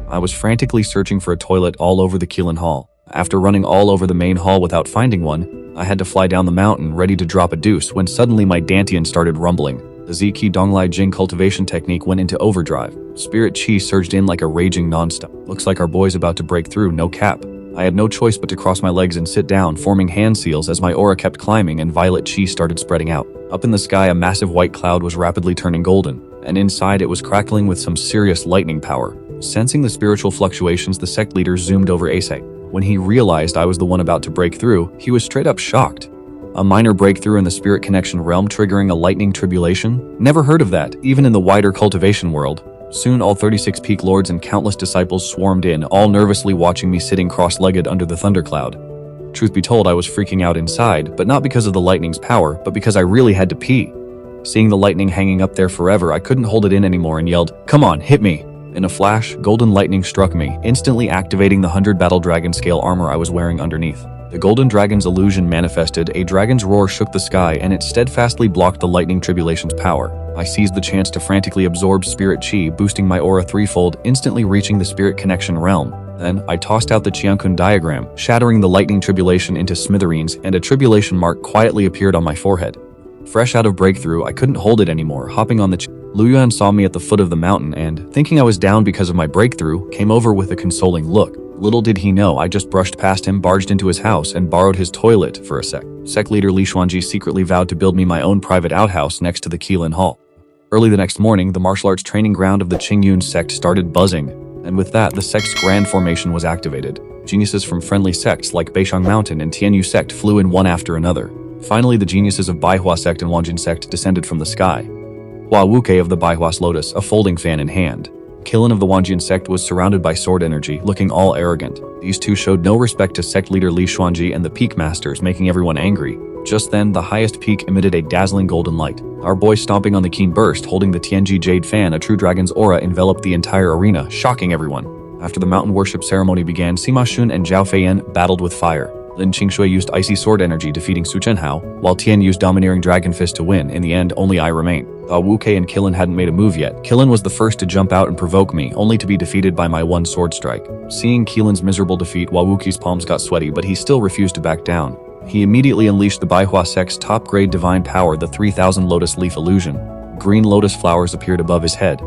I was frantically searching for a toilet all over the Qingyun Hall. After running all over the main hall without finding one, I had to fly down the mountain ready to drop a deuce when suddenly my dantian started rumbling. The Ziki Donglai Jing cultivation technique went into overdrive. Spirit chi surged in like a raging nonstop. Looks like our boy's about to break through, no cap. I had no choice but to cross my legs and sit down, forming hand seals as my aura kept climbing and violet chi started spreading out. Up in the sky, a massive white cloud was rapidly turning golden, and inside it was crackling with some serious lightning power. Sensing the spiritual fluctuations, the sect leader zoomed over Asek. When he realized I was the one about to break through, he was straight up shocked. A minor breakthrough in the spirit connection realm triggering a lightning tribulation? Never heard of that, even in the wider cultivation world. Soon all 36 peak lords and countless disciples swarmed in, all nervously watching me sitting cross-legged under the thundercloud. Truth be told, I was freaking out inside, but not because of the lightning's power, but because I really had to pee. Seeing the lightning hanging up there forever, I couldn't hold it in anymore and yelled, "Come on, hit me!" In a flash, golden lightning struck me, instantly activating the 100 Battle Dragon Scale armor I was wearing underneath. The golden dragon's illusion manifested, a dragon's roar shook the sky, and it steadfastly blocked the lightning tribulation's power. I seized the chance to frantically absorb spirit chi, boosting my aura threefold, instantly reaching the spirit connection realm. Then, I tossed out the Qingyun diagram, shattering the lightning tribulation into smithereens, and a tribulation mark quietly appeared on my forehead. Fresh out of breakthrough, I couldn't hold it anymore, hopping on the Lu Yuan saw me at the foot of the mountain and, thinking I was down because of my breakthrough, came over with a consoling look. Little did he know, I just brushed past him, barged into his house, and borrowed his toilet for a sec. Sect leader Li Xuanji secretly vowed to build me my own private outhouse next to the Qingyun Hall. Early the next morning, the martial arts training ground of the Qingyun sect started buzzing, and with that, the sect's grand formation was activated. Geniuses from friendly sects like Beishang Mountain and Tianyu sect flew in one after another. Finally, the geniuses of Baihua sect and Wanjin sect descended from the sky. Hua Wuke of the Baihua's Lotus, a folding fan in hand. Qingyun of the Wanjian sect was surrounded by sword energy, looking all arrogant. These two showed no respect to sect leader Li Xuanji and the peak masters, making everyone angry. Just then, the highest peak emitted a dazzling golden light. Our boy stomping on the keen burst, holding the Tianji Jade fan, a true dragon's aura enveloped the entire arena, shocking everyone. After the mountain worship ceremony began, Sima Shun and Zhao Feiyan battled with fire. Lin Qingxue used icy sword energy, defeating Su Chenhao, while Tian used domineering dragon fist to win. In the end, only I remained. Though Wuke and Qingyun hadn't made a move yet, Qingyun was the first to jump out and provoke me, only to be defeated by my one sword strike. Seeing Qingyun's miserable defeat, Hua Wuke's palms got sweaty, but he still refused to back down. He immediately unleashed the Baihua sect's top-grade divine power, the 3000 Lotus Leaf Illusion. Green lotus flowers appeared above his head.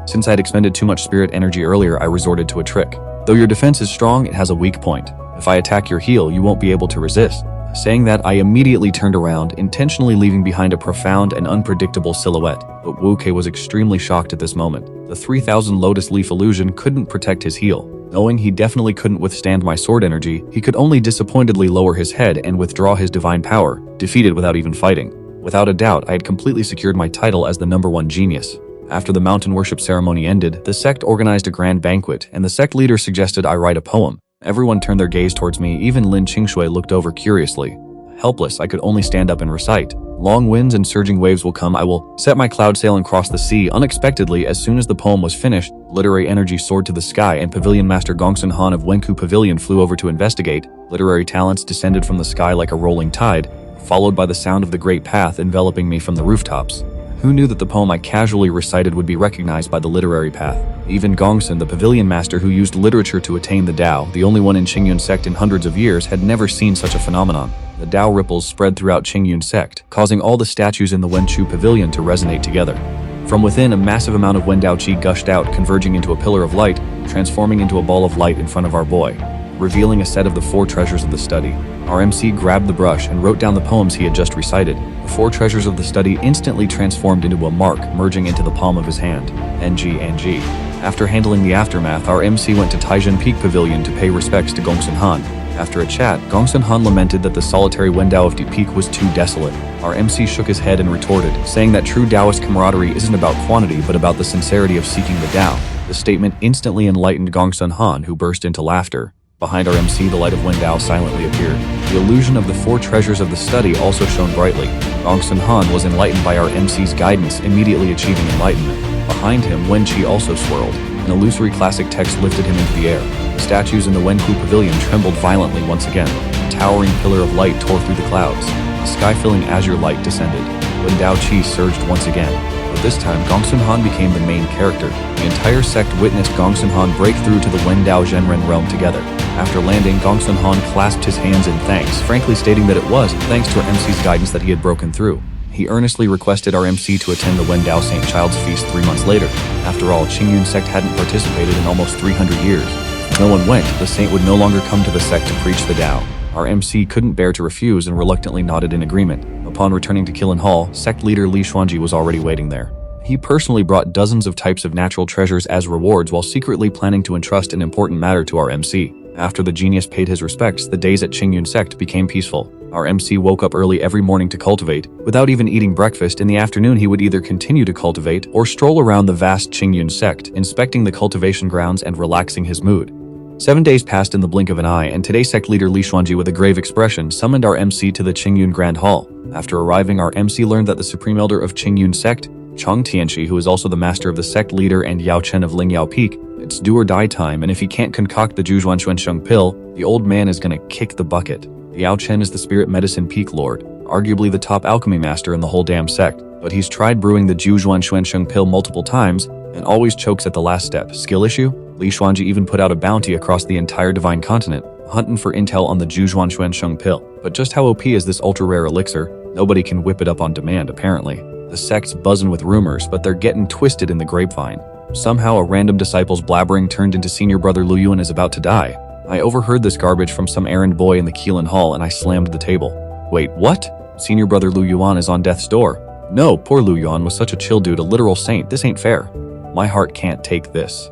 Since I had expended too much spirit energy earlier, I resorted to a trick. Though your defense is strong, it has a weak point. If I attack your heel, you won't be able to resist. Saying that, I immediately turned around, intentionally leaving behind a profound and unpredictable silhouette. But Wu Kei was extremely shocked at this moment. The 3000 Lotus Leaf illusion couldn't protect his heel. Knowing he definitely couldn't withstand my sword energy, he could only disappointedly lower his head and withdraw his divine power, defeated without even fighting. Without a doubt, I had completely secured my title as the #1 genius. After the mountain worship ceremony ended, the sect organized a grand banquet, and the sect leader suggested I write a poem. Everyone turned their gaze towards me, even Lin Qingshui looked over curiously. Helpless, I could only stand up and recite. Long winds and surging waves will come, I will set my cloud sail and cross the sea. Unexpectedly, as soon as the poem was finished, literary energy soared to the sky and Pavilion Master Gongsun Han of Wenku Pavilion flew over to investigate. Literary talents descended from the sky like a rolling tide, followed by the sound of the great path enveloping me from the rooftops. Who knew that the poem I casually recited would be recognized by the literary path? Even Gongsun, the pavilion master who used literature to attain the Tao, the only one in Qingyun Sect in hundreds of years, had never seen such a phenomenon. The Tao ripples spread throughout Qingyun Sect, causing all the statues in the Wenchu Pavilion to resonate together. From within, a massive amount of Wendao Qi gushed out, converging into a pillar of light, transforming into a ball of light in front of our boy, revealing a set of the 4 treasures of the study. Our MC grabbed the brush and wrote down the poems he had just recited. The 4 treasures of the study instantly transformed into a mark, merging into the palm of his hand. NG. After handling the aftermath, our MC went to Taizhen Peak Pavilion to pay respects to Gongsun Han. After a chat, Gongsun Han lamented that the solitary Wendao of Deep Peak was too desolate. Our MC shook his head and retorted, saying that true Taoist camaraderie isn't about quantity but about the sincerity of seeking the Tao. The statement instantly enlightened Gongsun Han, who burst into laughter. Behind our MC, the light of Wendao silently appeared. The illusion of the 4 treasures of the study also shone brightly. Gongsun Han was enlightened by our MC's guidance, immediately achieving enlightenment. Behind him, Wen Qi also swirled. An illusory classic text lifted him into the air. The statues in the Wenku Pavilion trembled violently once again. A towering pillar of light tore through the clouds. A sky-filling azure light descended. Wendao Qi surged once again. But this time, Gongsun Han became the main character. The entire sect witnessed Gongsun Han break through to the Wendao Zhenren realm together. After landing, Gongsun Han clasped his hands in thanks, frankly stating that it was thanks to our MC's guidance that he had broken through. He earnestly requested our MC to attend the Wendao St. Child's Feast 3 months later. After all, Qingyun Sect hadn't participated in almost 300 years. If no one went, the saint would no longer come to the sect to preach the Tao. Our MC couldn't bear to refuse and reluctantly nodded in agreement. Upon returning to Qilin Hall, sect leader Li Xuanji was already waiting there. He personally brought dozens of types of natural treasures as rewards while secretly planning to entrust an important matter to our MC. After the genius paid his respects, the days at Qingyun Sect became peaceful. Our MC woke up early every morning to cultivate. Without even eating breakfast, in the afternoon he would either continue to cultivate or stroll around the vast Qingyun Sect, inspecting the cultivation grounds and relaxing his mood. 7 days passed in the blink of an eye, and today sect leader Li Xuanji, with a grave expression, summoned our MC to the Qingyun Grand Hall. After arriving, our MC learned that the Supreme Elder of Qingyun Sect, Chang Tianxi, who is also the master of the sect leader, and Yao Chen of Lingyao Peak, it's do or die time, and if he can't concoct the Zhujuan Xuansheng pill, the old man is gonna kick the bucket. Yao Chen is the spirit medicine peak lord, arguably the top alchemy master in the whole damn sect, but he's tried brewing the Zhujuan Xuansheng pill multiple times and always chokes at the last step. Skill issue? Li Xuanji even put out a bounty across the entire divine continent, hunting for intel on the Zhujuan Xuansheng pill. But just how OP is this ultra-rare elixir? Nobody can whip it up on demand, apparently. The sect's buzzing with rumors, but they're getting twisted in the grapevine. Somehow a random disciple's blabbering turned into senior brother Lu Yuan is about to die. I overheard this garbage from some errand boy in the Qilin Hall and I slammed the table. Wait, what? Senior brother Lu Yuan is on death's door. No, poor Lu Yuan was such a chill dude, a literal saint. This ain't fair. My heart can't take this.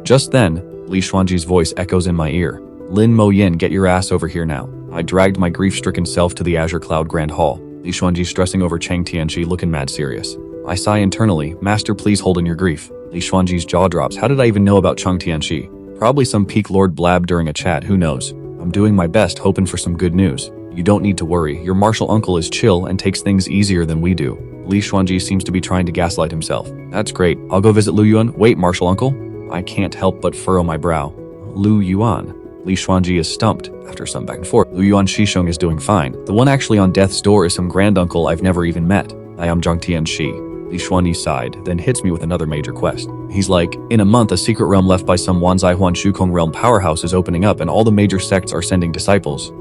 Just then, Li Xuanji's voice echoes in my ear. Lin Mo Yin, get your ass over here now. I dragged my grief-stricken self to the Azure Cloud Grand Hall. Li Xuanji stressing over Chang Tianxi, looking mad serious. I sigh internally, master, please hold in your grief. Li Xuanji's jaw drops. How did I even know about Chang Tianxi? Probably some peak lord blabbed during a chat, who knows. I'm doing my best, hoping for some good news. You don't need to worry, your martial uncle is chill and takes things easier than we do. Li Xuanji seems to be trying to gaslight himself. That's great, I'll go visit Lu Yuan. Wait, martial uncle? I can't help but furrow my brow. Lu Yuan. Li Xuanji is stumped. After some back and forth, Lu Yuan Shisheng is doing fine. The one actually on death's door is some granduncle I've never even met. I am Zhang Tianxi. Li Xuanyi sighed, then hits me with another major quest. He's like, in a month a secret realm left by some Wanzai Huan Shukong realm powerhouse is opening up and all the major sects are sending disciples.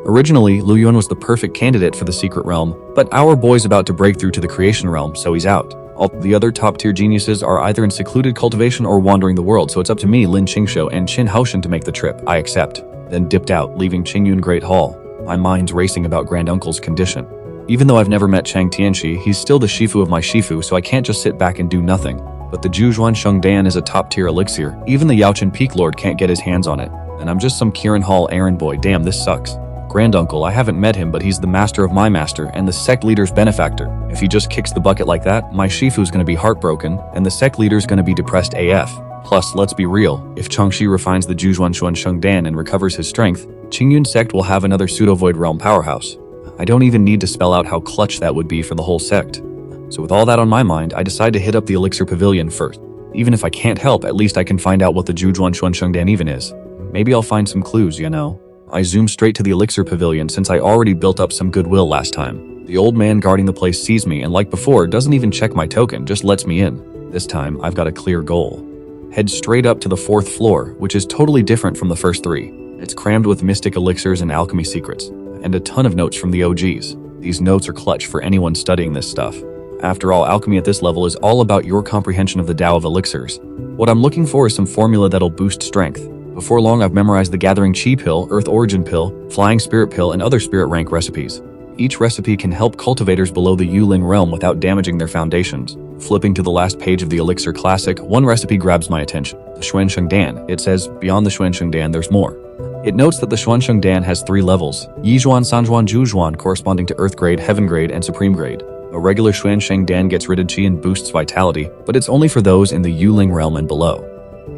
Originally, Lu Yuan was the perfect candidate for the secret realm, but our boy's about to break through to the creation realm, so he's out. All the other top-tier geniuses are either in secluded cultivation or wandering the world, so it's up to me, Lin Qingshou, and Qin Haoshan to make the trip. I accept. Then dipped out, leaving Qingyun Great Hall. My mind's racing about Granduncle's condition. Even though I've never met Chang Tianxi, he's still the Shifu of my Shifu, so I can't just sit back and do nothing. But the Zhujuan Shengdan is a top-tier elixir. Even the Yaochen Peak Lord can't get his hands on it. And I'm just some Kirin Hall errand boy. Damn, this sucks. Granduncle, I haven't met him, but he's the master of my master and the sect leader's benefactor. If he just kicks the bucket like that, my Shifu's gonna be heartbroken, and the sect leader's gonna be depressed AF. Plus, let's be real, if Changxi refines the Zhujuan Shengdan and recovers his strength, Qingyun sect will have another pseudo-void realm powerhouse. I don't even need to spell out how clutch that would be for the whole sect. So with all that on my mind, I decide to hit up the Elixir Pavilion first. Even if I can't help, at least I can find out what the Zhujuan Shengdan even is. Maybe I'll find some clues, you know. I zoom straight to the Elixir Pavilion since I already built up some goodwill last time. The old man guarding the place sees me and like before, doesn't even check my token, just lets me in. This time, I've got a clear goal. Head straight up to the 4th floor, which is totally different from the first 3. It's crammed with mystic elixirs and alchemy secrets, and a ton of notes from the OGs. These notes are clutch for anyone studying this stuff. After all, alchemy at this level is all about your comprehension of the Tao of elixirs. What I'm looking for is some formula that'll boost strength. Before long, I've memorized the Gathering Chi Pill, Earth Origin Pill, Flying Spirit Pill, and other spirit rank recipes. Each recipe can help cultivators below the Yuling realm without damaging their foundations. Flipping to the last page of the Elixir Classic, one recipe grabs my attention. The Xuanshengdan. It says, beyond the Xuanshengdan, there's more. It notes that the Xuanshengdan has 3 levels, Yizhuan, Sanzhuan, Zhujuan, corresponding to Earth Grade, Heaven Grade, and Supreme Grade. A regular Xuanshengdan gets rid of Qi and boosts vitality, but it's only for those in the Yuling realm and below.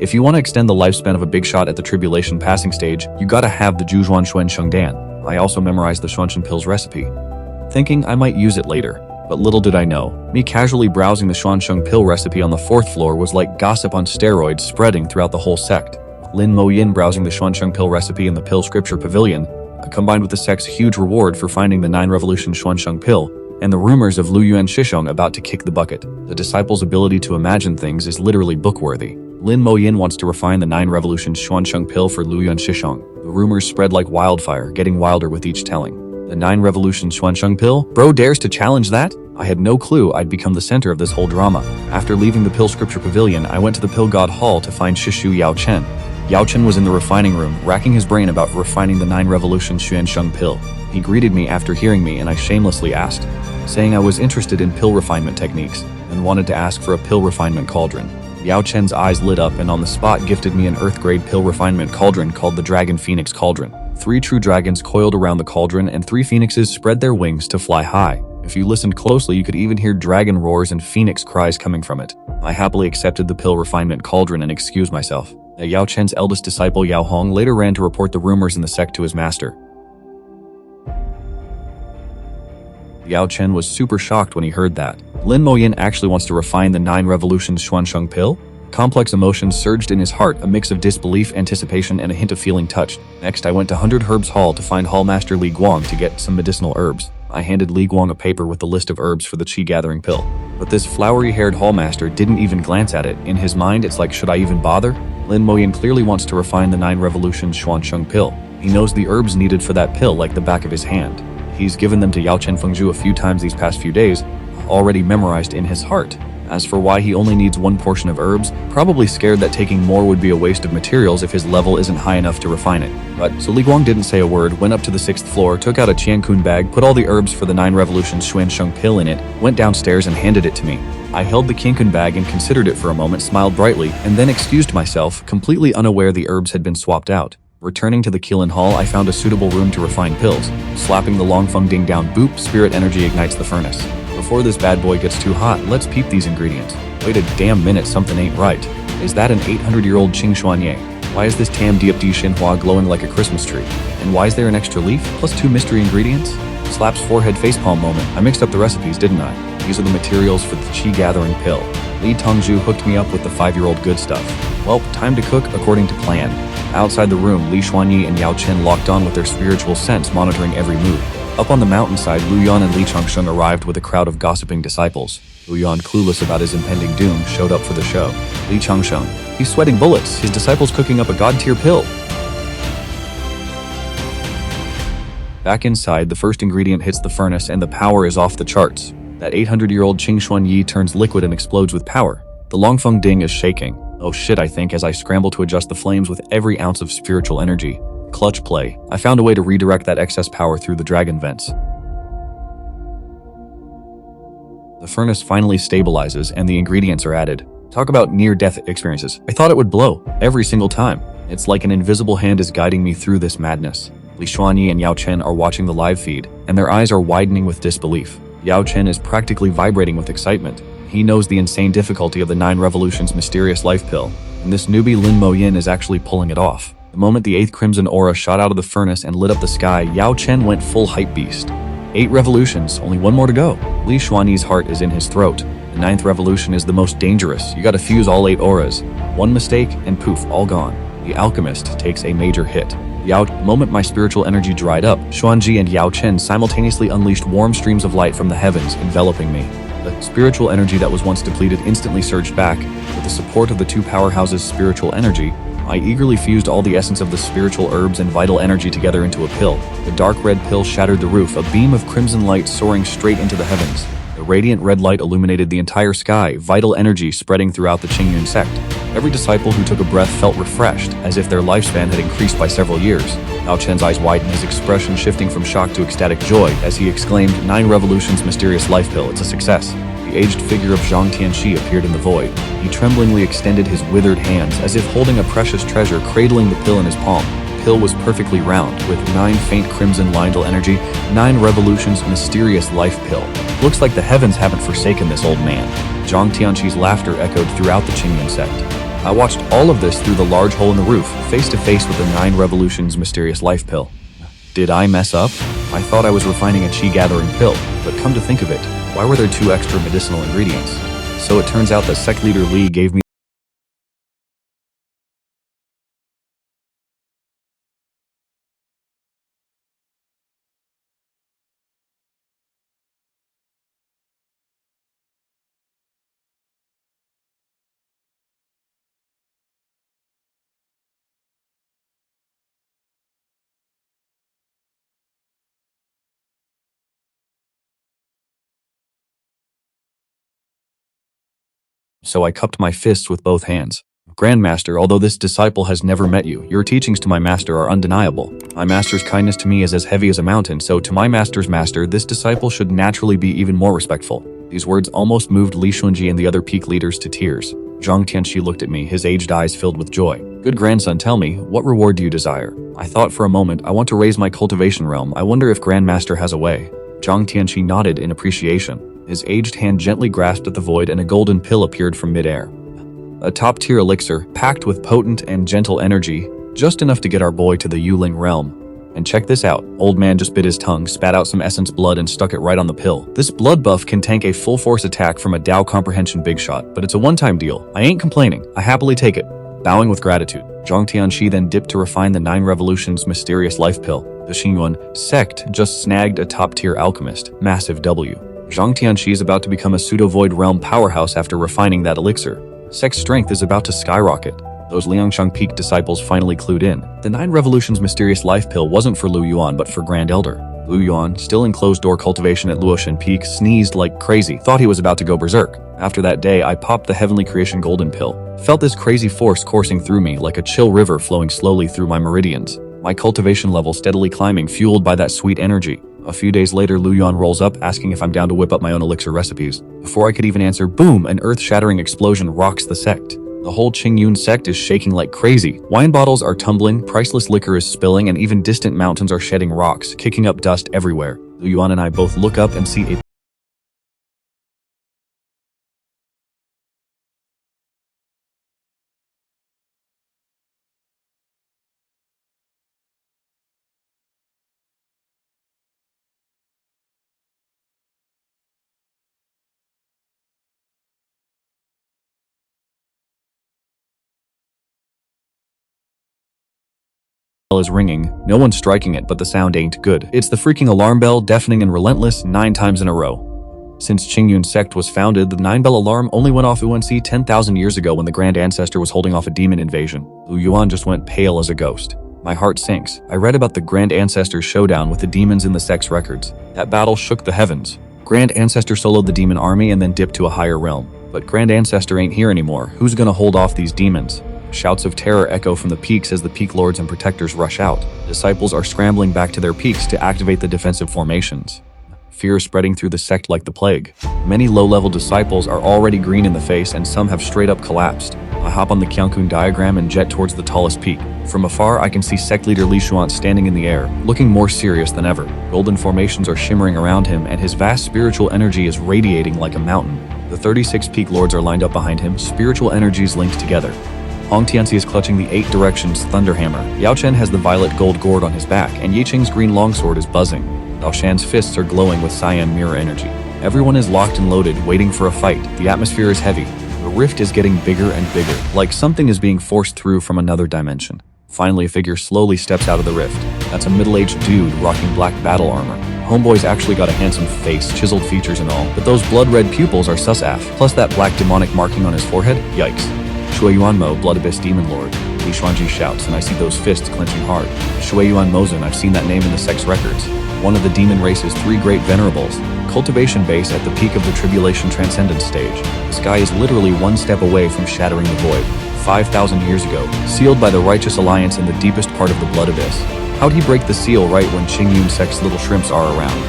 If you want to extend the lifespan of a big shot at the Tribulation passing stage, you gotta have the Zhujuan Xuanshengdan. I also memorized the Xuanshen Pill's recipe, thinking I might use it later. But little did I know, me casually browsing the Xuansheng Pill recipe on the 4th floor was like gossip on steroids spreading throughout the whole sect. Lin Moyin browsing the Xuansheng Pill recipe in the Pill Scripture Pavilion, combined with the sect's huge reward for finding the 9 Revolution Xuansheng Pill, and the rumors of Lu Yuan Shishong about to kick the bucket. The disciple's ability to imagine things is literally book-worthy. Lin Moyin wants to refine the 9 Revolution Xuansheng Pill for Lu Yuan Shishong. The rumors spread like wildfire, getting wilder with each telling. The 9 Revolution Xuansheng Pill? Bro dares to challenge that? I had no clue I'd become the center of this whole drama. After leaving the Pill Scripture Pavilion, I went to the Pill God Hall to find Shishu Yao Chen. Yao Chen was in the refining room, racking his brain about refining the 9 Revolution Xuansheng Pill. He greeted me after hearing me and I shamelessly asked, saying I was interested in pill refinement techniques and wanted to ask for a pill refinement cauldron. Yao Chen's eyes lit up and on the spot gifted me an Earth-grade pill refinement cauldron called the Dragon Phoenix Cauldron. 3 true dragons coiled around the cauldron and 3 phoenixes spread their wings to fly high. If you listened closely, you could even hear dragon roars and phoenix cries coming from it. I happily accepted the pill refinement cauldron and excused myself. Yao Chen's eldest disciple Yao Hong later ran to report the rumors in the sect to his master. Yao Chen was super shocked when he heard that. Lin Moyin actually wants to refine the 9 Revolutions Xuansheng Pill? Complex emotions surged in his heart, a mix of disbelief, anticipation, and a hint of feeling touched. Next, I went to 100 Herbs Hall to find Hallmaster Li Guang to get some medicinal herbs. I handed Li Guang a paper with the list of herbs for the Qi Gathering Pill. But this flowery-haired Hallmaster didn't even glance at it. In his mind, it's like, should I even bother? Lin Moyin clearly wants to refine the 9 Revolutions Xuansheng Pill. He knows the herbs needed for that pill like the back of his hand. He's given them to Yao Chen Fengzhu a few times these past few days, already memorized in his heart. As for why he only needs 1 portion of herbs, probably scared that taking more would be a waste of materials if his level isn't high enough to refine it. But so Li Guang didn't say a word, went up to the 6th floor, took out a Qiankun bag, put all the herbs for the 9 Revolutions Xuansheng Pill in it, went downstairs and handed it to me. I held the Qiankun bag and considered it for a moment, smiled brightly, and then excused myself, completely unaware the herbs had been swapped out. Returning to the Qilin Hall, I found a suitable room to refine pills. Slapping the Longfeng Ding down, boop, spirit energy ignites the furnace. Before this bad boy gets too hot, let's peep these ingredients. Wait a damn minute, something ain't right. Is that an 800-year-old Qing Xuanye? Why is this Tam Diep Di Xinhua glowing like a Christmas tree? And why is there an extra leaf, plus 2 mystery ingredients? Slaps forehead facepalm moment. I mixed up the recipes, didn't I? These are the materials for the Qi Gathering Pill. Li Tongzhu hooked me up with the 5-year-old good stuff. Well, time to cook according to plan. Outside the room, Li Xuanyi and Yao Chen locked on with their spiritual sense, monitoring every move. Up on the mountainside, Lu Yan and Li Changsheng arrived with a crowd of gossiping disciples. Lu Yan, clueless about his impending doom, showed up for the show. Li Changsheng, he's sweating bullets. His disciple's cooking up a god-tier pill. Back inside, the first ingredient hits the furnace and the power is off the charts. That 800-year-old Qingyun Yi turns liquid and explodes with power. The Longfeng Ding is shaking. Oh shit, I think, as I scramble to adjust the flames with every ounce of spiritual energy. Clutch play. I found a way to redirect that excess power through the dragon vents. The furnace finally stabilizes and the ingredients are added. Talk about near-death experiences. I thought it would blow every single time. It's like an invisible hand is guiding me through this madness. Li Xuanyi and Yao Chen are watching the live feed, and their eyes are widening with disbelief. Yao Chen is practically vibrating with excitement. He knows the insane difficulty of the 9 Revolutions mysterious life pill, and this newbie Lin Mo Yin is actually pulling it off. The moment the 8th crimson aura shot out of the furnace and lit up the sky, Yao Chen went full hype beast. 8 revolutions, only 1 more to go. Li Xuanyi's heart is in his throat. The 9th revolution is the most dangerous. You gotta fuse all 8 auras. 1 mistake, and poof, all gone. The alchemist takes a major hit. The moment my spiritual energy dried up, Xuanji and Yao Chen simultaneously unleashed warm streams of light from the heavens, enveloping me. The spiritual energy that was once depleted instantly surged back. With the support of the 2 powerhouses' spiritual energy, I eagerly fused all the essence of the spiritual herbs and vital energy together into a pill. The dark red pill shattered the roof, a beam of crimson light soaring straight into the heavens. The radiant red light illuminated the entire sky, vital energy spreading throughout the Qingyun sect. Every disciple who took a breath felt refreshed, as if their lifespan had increased by several years. Yao Chen's eyes widened, his expression shifting from shock to ecstatic joy, as he exclaimed, 9 Revolutions mysterious life pill, it's a success. The aged figure of Zhang Tianxi appeared in the void. He tremblingly extended his withered hands, as if holding a precious treasure, cradling the pill in his palm. The pill was perfectly round, with 9 faint crimson Lindel energy, 9 Revolutions mysterious life pill. Looks like the heavens haven't forsaken this old man. Zhang Tianxi's laughter echoed throughout the Qingyun sect. I watched all of this through the large hole in the roof, face to face with the 9 Revolutions mysterious life pill. Did I mess up? I thought I was refining a qi gathering pill, but come to think of it, why were there 2 extra medicinal ingredients? So it turns out that sect leader Li gave me so I cupped my fists with both hands. Grandmaster, although this disciple has never met you, your teachings to my master are undeniable. My master's kindness to me is as heavy as a mountain, so to my master's master, this disciple should naturally be even more respectful. These words almost moved Li Shunji and the other peak leaders to tears. Zhang Tianxi looked at me, his aged eyes filled with joy. Good grandson, tell me, what reward do you desire? I thought for a moment, I want to raise my cultivation realm. I wonder if Grandmaster has a way. Zhang Tianxi nodded in appreciation. His aged hand gently grasped at the void and a golden pill appeared from midair. A top-tier elixir, packed with potent and gentle energy, just enough to get our boy to the Yuling realm. And check this out, old man just bit his tongue, spat out some essence blood and stuck it right on the pill. This blood buff can tank a full-force attack from a Dao Comprehension big shot, but it's a one-time deal. I ain't complaining, I happily take it. Bowing with gratitude, Zhang Tianxi then dipped to refine the 9 Revolutions mysterious life pill. The Qingyun Sect just snagged a top-tier alchemist, massive W. Zhang Tianxi is about to become a pseudo-void realm powerhouse after refining that elixir. Sect's strength is about to skyrocket. Those Liangshang Peak disciples finally clued in. The 9 Revolutions mysterious life pill wasn't for Lu Yuan but for Grand Elder. Lu Yuan, still in closed-door cultivation at Luoshan Peak, sneezed like crazy, thought he was about to go berserk. After that day, I popped the Heavenly Creation Golden Pill. Felt this crazy force coursing through me like a chill river flowing slowly through my meridians. My cultivation level steadily climbing, fueled by that sweet energy. A few days later, Lu Yuan rolls up, asking if I'm down to whip up my own elixir recipes. Before I could even answer, boom, an earth-shattering explosion rocks the sect. The whole Qingyun sect is shaking like crazy. Wine bottles are tumbling, priceless liquor is spilling, and even distant mountains are shedding rocks, kicking up dust everywhere. Lu Yuan and I both look up and see a bell is ringing. No one's striking it, but the sound ain't good. It's the freaking alarm bell, deafening and relentless, 9 times in a row. Since Qingyun sect was founded, the 9-bell alarm only went off UNC 10,000 years ago when the Grand Ancestor was holding off a demon invasion. Lu Yuan just went pale as a ghost. My heart sinks. I read about the Grand Ancestor's showdown with the demons in the sect's records. That battle shook the heavens. Grand Ancestor soloed the demon army and then dipped to a higher realm. But Grand Ancestor ain't here anymore. Who's gonna hold off these demons? Shouts of terror echo from the peaks as the peak lords and protectors rush out. Disciples are scrambling back to their peaks to activate the defensive formations. Fear is spreading through the sect like the plague. Many low-level disciples are already green in the face and some have straight up collapsed. I hop on the Qingyun diagram and jet towards the tallest peak. From afar, I can see sect leader Li Xuan standing in the air, looking more serious than ever. Golden formations are shimmering around him and his vast spiritual energy is radiating like a mountain. The 36 peak lords are lined up behind him, spiritual energies linked together. Hong Tianxi is clutching the 8 directions thunder hammer. Yao Chen has the violet gold gourd on his back, and Yi Qing's green longsword is buzzing. Dao Shan's fists are glowing with cyan mirror energy. Everyone is locked and loaded, waiting for a fight. The atmosphere is heavy. The rift is getting bigger and bigger, like something is being forced through from another dimension. Finally, a figure slowly steps out of the rift. That's a middle-aged dude rocking black battle armor. Homeboy's actually got a handsome face, chiseled features and all, but those blood-red pupils are sus af, plus that black demonic marking on his forehead, yikes. Shui Yuanmo, Blood Abyss Demon Lord. Li Xuanji shouts, and I see those fists clenching hard. Shui Yuan Mozun, I've seen that name in the Sect's records. One of the demon race's 3 great venerables. Cultivation base at the peak of the Tribulation Transcendence stage. The sky is literally 1 step away from shattering the void. 5,000 years ago, sealed by the Righteous Alliance in the deepest part of the Blood Abyss. How'd he break the seal right when Qingyun Sect's little shrimps are around?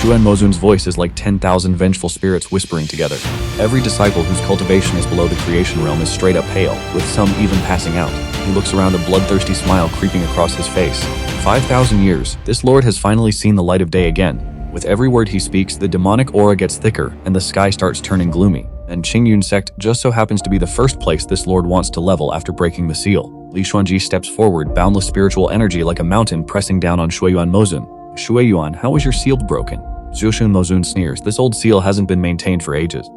Xuan Mozun's voice is like 10,000 vengeful spirits whispering together. Every disciple whose cultivation is below the creation realm is straight up pale, with some even passing out. He looks around, a bloodthirsty smile creeping across his face. 5,000 years, this lord has finally seen the light of day again. With every word he speaks, the demonic aura gets thicker, and the sky starts turning gloomy. And Qingyun Sect just so happens to be the first place this lord wants to level after breaking the seal. Li Xuanji steps forward, boundless spiritual energy like a mountain pressing down on Shui Yuan Mozun. Shui Yuan, how was your seal broken? Zhuoshun Mozun sneers, this old seal hasn't been maintained for ages.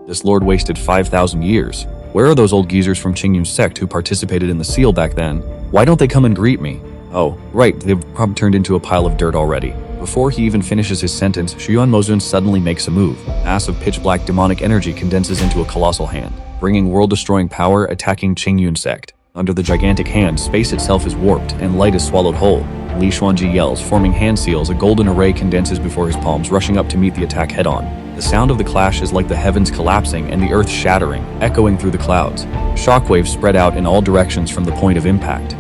This lord wasted 5,000 years. Where are those old geezers from Qingyun Sect who participated in the seal back then? Why don't they come and greet me? Oh, right, they've probably turned into a pile of dirt already. Before he even finishes his sentence, Shuyuan Mozun suddenly makes a move. Mass of pitch-black demonic energy condenses into a colossal hand, bringing world-destroying power, attacking Qingyun Sect. Under the gigantic hand, space itself is warped, and light is swallowed whole. Li Xuanji yells, forming hand seals. A golden array condenses before his palms, rushing up to meet the attack head-on. The sound of the clash is like the heavens collapsing and the earth shattering, echoing through the clouds. Shockwaves spread out in all directions from the point of impact.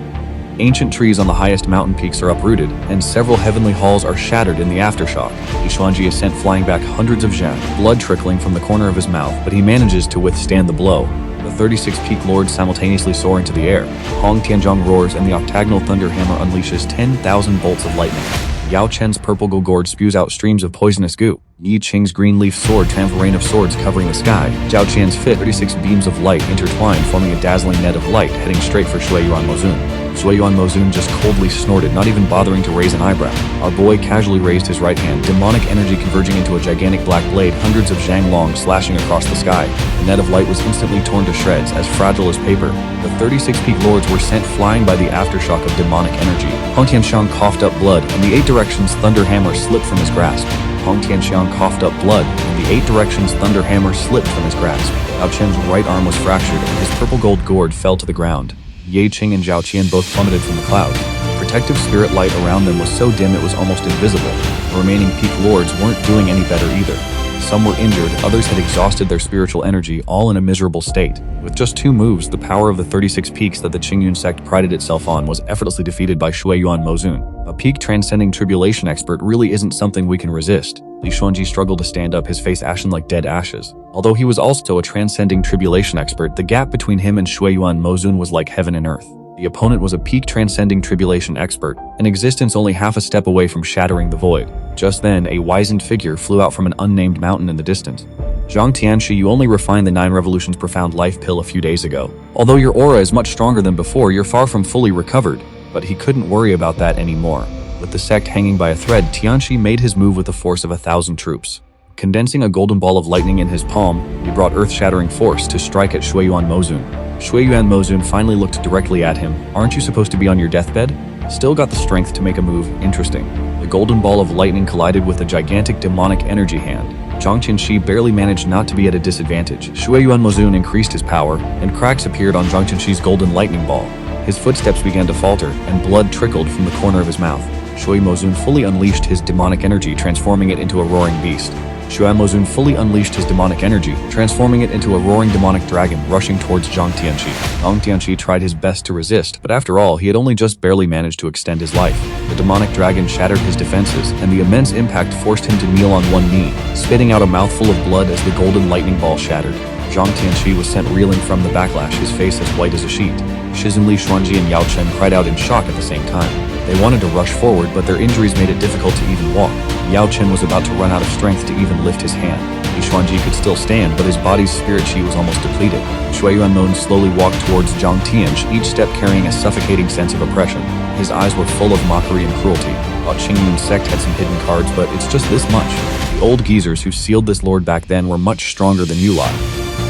Ancient trees on the highest mountain peaks are uprooted, and several heavenly halls are shattered in the aftershock. Li Xuanji is sent flying back hundreds of zhang, blood trickling from the corner of his mouth, but he manages to withstand the blow. The 36 peak lords simultaneously soar into the air. Hong Tianzhong roars and the octagonal thunder hammer unleashes 10,000 bolts of lightning. Yao Chen's purple gourd spews out streams of poisonous goo. Yi Qing's green leaf sword trams a rain of swords covering the sky. Zhao Qian's 36 beams of light intertwine, forming a dazzling net of light heading straight for Shui Yuan Mozun. Shui Yuan Mozun just coldly snorted, not even bothering to raise an eyebrow. Our boy casually raised his right hand, demonic energy converging into a gigantic black blade, hundreds of zhang long slashing across the sky. The net of light was instantly torn to shreds, as fragile as paper. The 36 peak lords were sent flying by the aftershock of demonic energy. Hong Tianxiang coughed up blood, and the 8 directions thunder hammer slipped from his grasp. Hong Tianxiang coughed up blood, and the 8 directions thunder hammer slipped from his grasp. Yao Chen's right arm was fractured, and his purple gourd fell to the ground. Ye Qing and Zhao Qian both plummeted from the clouds. Protective spirit light around them was so dim it was almost invisible. The remaining peak lords weren't doing any better either. Some were injured, others had exhausted their spiritual energy, all in a miserable state. With just 2 moves, the power of the 36 peaks that the Qingyun Sect prided itself on was effortlessly defeated by Shui Yuan Mozun. A peak transcending tribulation expert really isn't something we can resist. Li Xuanji struggled to stand up, his face ashen like dead ashes. Although he was also a transcending tribulation expert, the gap between him and Shui Yuan Mozun was like heaven and earth. The opponent was a peak transcending tribulation expert, an existence only half a step away from shattering the void. Just then, a wizened figure flew out from an unnamed mountain in the distance. Zhang Tianxi, you only refined the 9 Revolutions Profound Life Pill a few days ago. Although your aura is much stronger than before, you're far from fully recovered. But he couldn't worry about that anymore. With the sect hanging by a thread, Tianxi made his move with the force of 1,000 troops. Condensing a golden ball of lightning in his palm, he brought earth-shattering force to strike at Shui Yuan Mozun. Shui Yuan Mozun finally looked directly at him. Aren't you supposed to be on your deathbed? Still got the strength to make a move. Interesting. The golden ball of lightning collided with a gigantic demonic energy hand. Zhang Tianxi barely managed not to be at a disadvantage. Shui Yuan Mozun increased his power, and cracks appeared on Zhang Tianxi's golden lightning ball. His footsteps began to falter, and blood trickled from the corner of his mouth. Shui Mozun fully unleashed his demonic energy, transforming it into a roaring beast. Shui Mozun fully unleashed his demonic energy, transforming it into a roaring demonic dragon rushing towards Zhang Tianqi. Zhang Tianqi tried his best to resist, but after all, he had only just barely managed to extend his life. The demonic dragon shattered his defenses, and the immense impact forced him to kneel on one knee, spitting out a mouthful of blood as the golden lightning ball shattered. Zhang Tianqi was sent reeling from the backlash, his face as white as a sheet. Shizunli, Xuanji, and Yao Chen cried out in shock at the same time. They wanted to rush forward, but their injuries made it difficult to even walk. Yao Chen was about to run out of strength to even lift his hand. Xuanji could still stand, but his body's spirit chi was almost depleted. Shui Yuanmon slowly walked towards Zhang Tianqi, each step carrying a suffocating sense of oppression. His eyes were full of mockery and cruelty. While Qingyun Sect had some hidden cards, but it's just this much. The old geezers who sealed this lord back then were much stronger than you lot.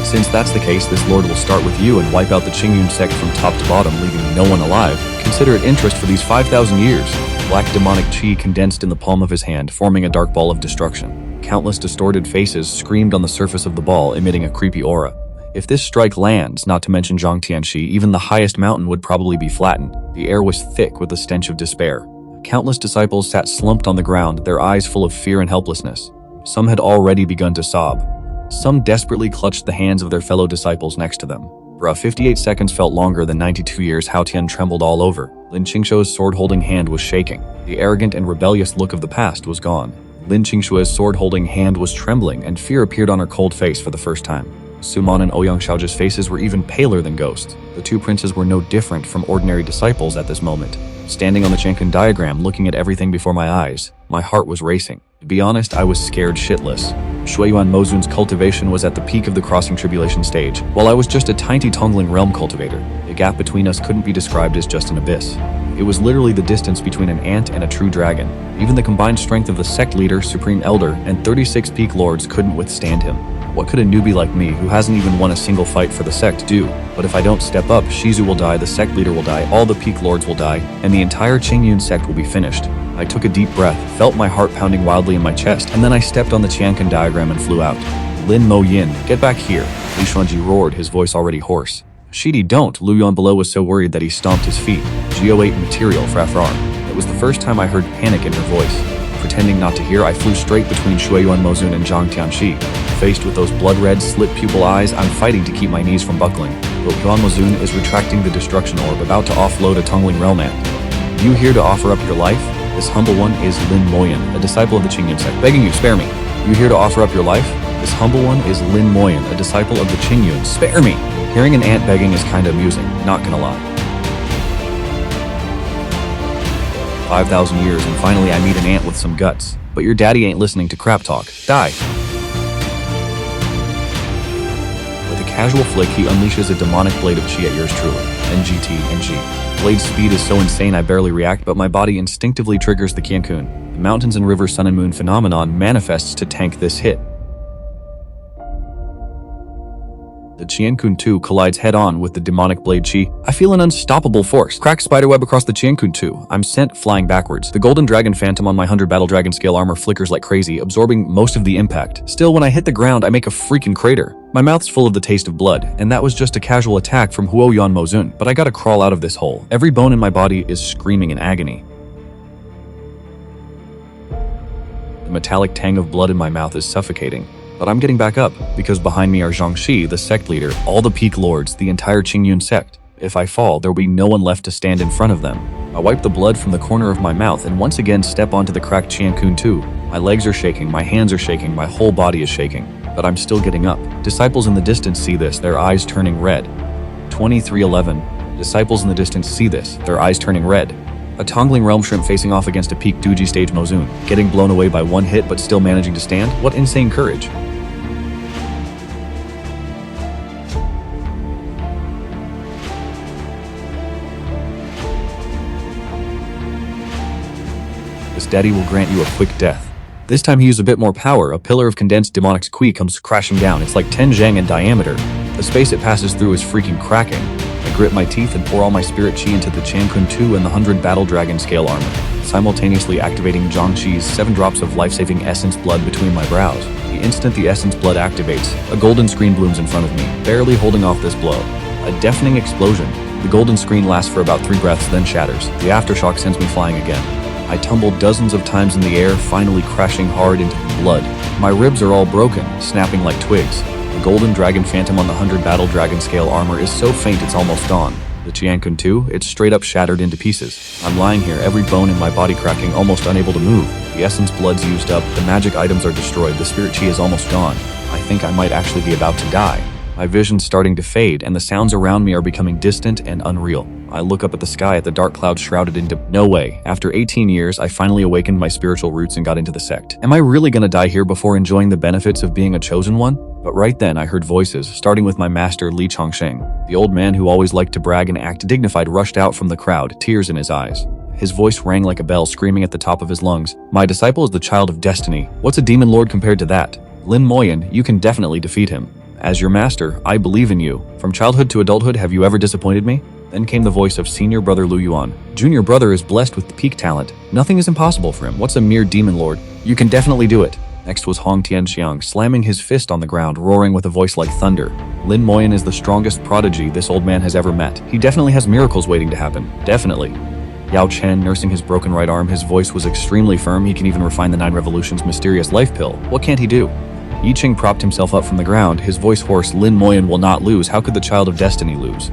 Since that's the case, this lord will start with you and wipe out the Qingyun Sect from top to bottom, leaving no one alive. Consider it interest for these 5,000 years. Black demonic chi condensed in the palm of his hand, forming a dark ball of destruction. Countless distorted faces screamed on the surface of the ball, emitting a creepy aura. If this strike lands, not to mention Zhang Tianqi, even the highest mountain would probably be flattened. The air was thick with the stench of despair. Countless disciples sat slumped on the ground, their eyes full of fear and helplessness. Some had already begun to sob. Some desperately clutched the hands of their fellow disciples next to them. Bruh, 58 seconds felt longer than 92 years. Hao Tian trembled all over. Lin Qingshuo's sword-holding hand was shaking. The arrogant and rebellious look of the past was gone. Lin Qingshuo's sword-holding hand was trembling, and fear appeared on her cold face for the first time. Suman and Ouyang Xiaozhi's faces were even paler than ghosts. The two princes were no different from ordinary disciples at this moment. Standing on the Qingyun diagram, looking at everything before my eyes, my heart was racing. To be honest, I was scared shitless. Shui Yuanmozun's cultivation was at the peak of the crossing tribulation stage, while I was just a tiny Tongling realm cultivator. The gap between us couldn't be described as just an abyss. It was literally the distance between an ant and a true dragon. Even the combined strength of the sect leader, supreme elder, and 36 peak lords couldn't withstand him. What could a newbie like me, who hasn't even won a single fight for the sect, do? But if I don't step up, Shizu will die, the sect leader will die, all the peak lords will die, and the entire Qingyun sect will be finished. I took a deep breath, felt my heart pounding wildly in my chest, and then I stepped on the Qiankan diagram and flew out. Lin Mo Yin, get back here. Li Xuanji roared, his voice already hoarse. Shidi, don't. Lu Yuan below was so worried that he stomped his feet. Geo8 material, Frafrar. It was the first time I heard panic in her voice. Pretending not to hear, I flew straight between Shui Yuanmozun and Zhang Tianqi. Faced with those blood-red, slit-pupil eyes, I'm fighting to keep my knees from buckling. But Yuanmozun is retracting the destruction orb, about to offload a Tongling realm ant. You here to offer up your life? This humble one is Lin Moyan, a disciple of the Qingyun sect. Begging you, spare me. You here to offer up your life? This humble one is Lin Moyan, a disciple of the Qingyun. Spare me! Hearing an ant begging is kinda amusing, not gonna lie. 5,000 years and finally I meet an ant with some guts. But your daddy ain't listening to crap talk. Die! With a casual flick, he unleashes a demonic blade of chi at yours truly. NGT. Blade's speed is so insane I barely react, but my body instinctively triggers the Qingyun. The mountains and river sun and moon phenomenon manifests to tank this hit. The Qingyun 2 collides head-on with the demonic blade chi. I feel an unstoppable force. Crack spiderweb across the Qingyun 2. I'm sent flying backwards. The golden dragon phantom on my 100 battle dragon scale armor flickers like crazy, absorbing most of the impact. Still, when I hit the ground, I make a freaking crater. My mouth's full of the taste of blood, and that was just a casual attack from Huo Yuanmozun, but I gotta crawl out of this hole. Every bone in my body is screaming in agony. The metallic tang of blood in my mouth is suffocating. But I'm getting back up, because behind me are Zhangxi, the sect leader, all the peak lords, the entire Qingyun sect. If I fall, there will be no one left to stand in front of them. I wipe the blood from the corner of my mouth and once again step onto the cracked Qingyun 2. My legs are shaking, my hands are shaking, my whole body is shaking. But I'm still getting up. Disciples in the distance see this, their eyes turning red. 2311. Disciples in the distance see this, their eyes turning red. A Tongling realm shrimp facing off against a peak Duji stage Mozun, getting blown away by one hit but still managing to stand? What insane courage. This daddy will grant you a quick death. This time he used a bit more power. A pillar of condensed demonic qui comes crashing down. It's like 10 zhang in diameter. The space it passes through is freaking cracking. I grit my teeth and pour all my spirit chi into the Qingyun 2 and the 100 battle dragon scale armor, simultaneously activating Zhangxi's 7 drops of life-saving essence blood between my brows. The instant the essence blood activates, a golden screen blooms in front of me, barely holding off this blow. A deafening explosion. The golden screen lasts for about 3 breaths, then shatters. The aftershock sends me flying again. I tumbled dozens of times in the air, finally crashing hard into the blood. My ribs are all broken, snapping like twigs. The golden dragon phantom on the 100 battle dragon scale armor is so faint it's almost gone. The Qingyun too, it's straight up shattered into pieces. I'm lying here, every bone in my body cracking, almost unable to move. The essence blood's used up, the magic items are destroyed, the spirit chi is almost gone. I think I might actually be about to die. My vision's starting to fade, and the sounds around me are becoming distant and unreal. I look up at the sky at the dark clouds shrouded into... No way. After 18 years, I finally awakened my spiritual roots and got into the sect. Am I really gonna die here before enjoying the benefits of being a chosen one? But right then, I heard voices, starting with my master Li Chongsheng. The old man who always liked to brag and act dignified rushed out from the crowd, tears in his eyes. His voice rang like a bell, screaming at the top of his lungs. My disciple is the child of destiny. What's a demon lord compared to that? Lin Moyan, you can definitely defeat him. As your master, I believe in you. From childhood to adulthood, have you ever disappointed me? Then came the voice of senior brother Lu Yuan. Junior brother is blessed with peak talent. Nothing is impossible for him. What's a mere demon lord? You can definitely do it. Next was Hong Tianxiang, slamming his fist on the ground, roaring with a voice like thunder. Lin Moyan is the strongest prodigy this old man has ever met. He definitely has miracles waiting to happen. Definitely. Yao Chen, nursing his broken right arm, his voice was extremely firm. He can even refine the 9 Revolutions mysterious life pill. What can't he do? Yi Ching propped himself up from the ground, his voice hoarse. Lin Moyan will not lose. How could the child of destiny lose?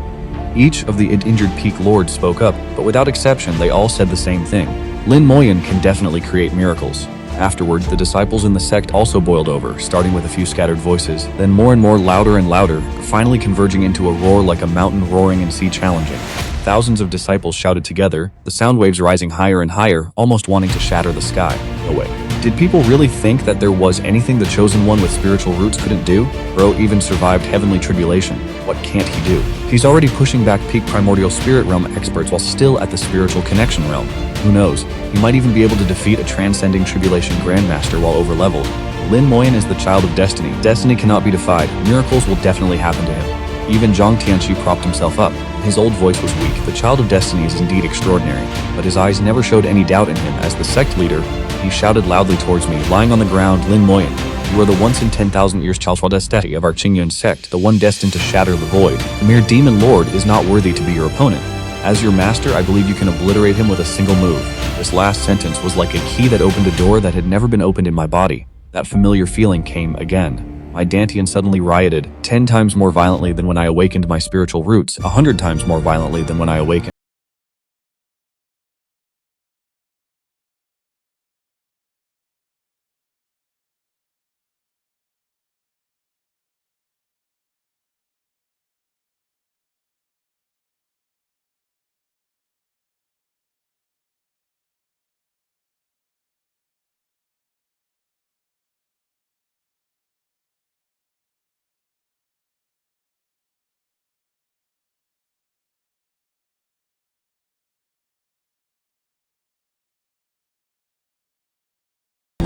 Each of the injured peak lords spoke up, but without exception, they all said the same thing. Lin Moyan can definitely create miracles. Afterward, the disciples in the sect also boiled over, starting with a few scattered voices, then more and more louder and louder, finally converging into a roar like a mountain roaring and sea challenging. Thousands of disciples shouted together, the sound waves rising higher and higher, almost wanting to shatter the sky. No way. Did people really think that there was anything the Chosen One with spiritual roots couldn't do? Bro even survived heavenly tribulation. What can't he do? He's already pushing back peak primordial spirit realm experts while still at the spiritual connection realm. Who knows? He might even be able to defeat a transcending tribulation grandmaster while overleveled. Lin Moyan is the child of destiny. Destiny cannot be defied. Miracles will definitely happen to him. Even Zhang Tianqi propped himself up. His old voice was weak. The child of destiny is indeed extraordinary, but his eyes never showed any doubt in him. As the sect leader, he shouted loudly towards me, lying on the ground, Lin Moyan, you are the once in 10,000 years child destiny of our Qingyun sect, the one destined to shatter the void. The mere demon lord is not worthy to be your opponent. As your master, I believe you can obliterate him with a single move. This last sentence was like a key that opened a door that had never been opened in my body. That familiar feeling came again. My Dantian suddenly rioted, 10 times more violently than when I awakened my spiritual roots, 100 times more violently than when I awakened.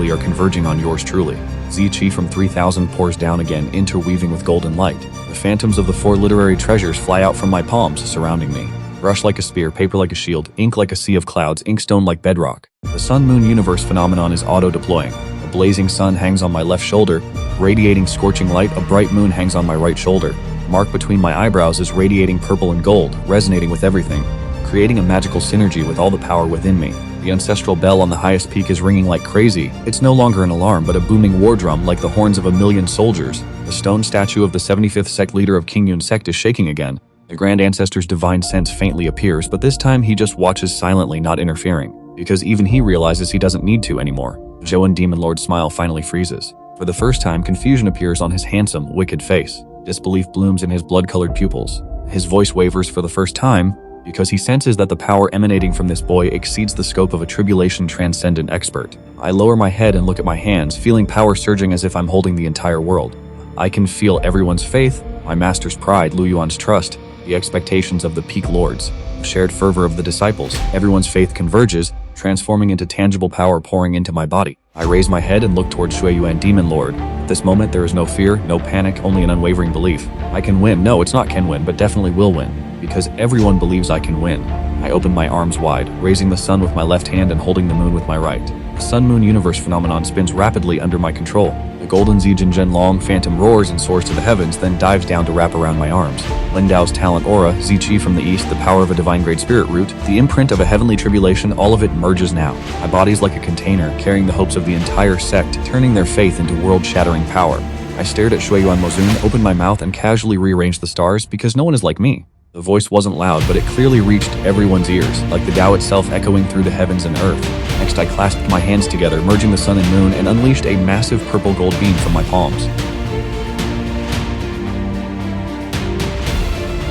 Are converging on yours truly. Ziqi from 3000 pours down again, interweaving with golden light. The phantoms of the 4 literary treasures fly out from my palms, surrounding me. Brush like a spear, paper like a shield, ink like a sea of clouds, inkstone like bedrock. The sun-moon universe phenomenon is auto-deploying. A blazing sun hangs on my left shoulder, radiating scorching light. A bright moon hangs on my right shoulder. The mark between my eyebrows is radiating purple and gold, resonating with everything, creating a magical synergy with all the power within me. The ancestral bell on the highest peak is ringing like crazy. It's no longer an alarm, but a booming war drum like the horns of a million soldiers. The stone statue of the 75th sect leader of Qingyun sect is shaking again. The Grand Ancestor's divine sense faintly appears, but this time he just watches silently, not interfering, because even he realizes he doesn't need to anymore. Zhou and Demon Lord's smile finally freezes. For the first time, confusion appears on his handsome, wicked face. Disbelief blooms in his blood-colored pupils. His voice wavers for the first time, because he senses that the power emanating from this boy exceeds the scope of a tribulation transcendent expert. I lower my head and look at my hands, feeling power surging as if I'm holding the entire world. I can feel everyone's faith, my master's pride, Lu Yuan's trust, the expectations of the peak lords, the shared fervor of the disciples. Everyone's faith converges, transforming into tangible power pouring into my body. I raise my head and look towards Shui Yuan Demon Lord. At this moment, there is no fear, no panic, only an unwavering belief. I can win. No, it's not can win, but definitely will win. Because everyone believes I can win. I open my arms wide, raising the sun with my left hand and holding the moon with my right. The sun-moon universe phenomenon spins rapidly under my control. The golden Zheng Long phantom roars and soars to the heavens, then dives down to wrap around my arms. Lin Dao's talent aura, Ziqi from the east, the power of a divine grade spirit root, the imprint of a heavenly tribulation, all of it merges now. My body's like a container, carrying the hopes of the entire sect, turning their faith into world-shattering power. I stared at Qingyun Mozun, opened my mouth, and casually rearranged the stars because no one is like me. The voice wasn't loud, but it clearly reached everyone's ears, like the Tao itself echoing through the heavens and earth. Next, I clasped my hands together, merging the sun and moon, and unleashed a massive purple-gold beam from my palms.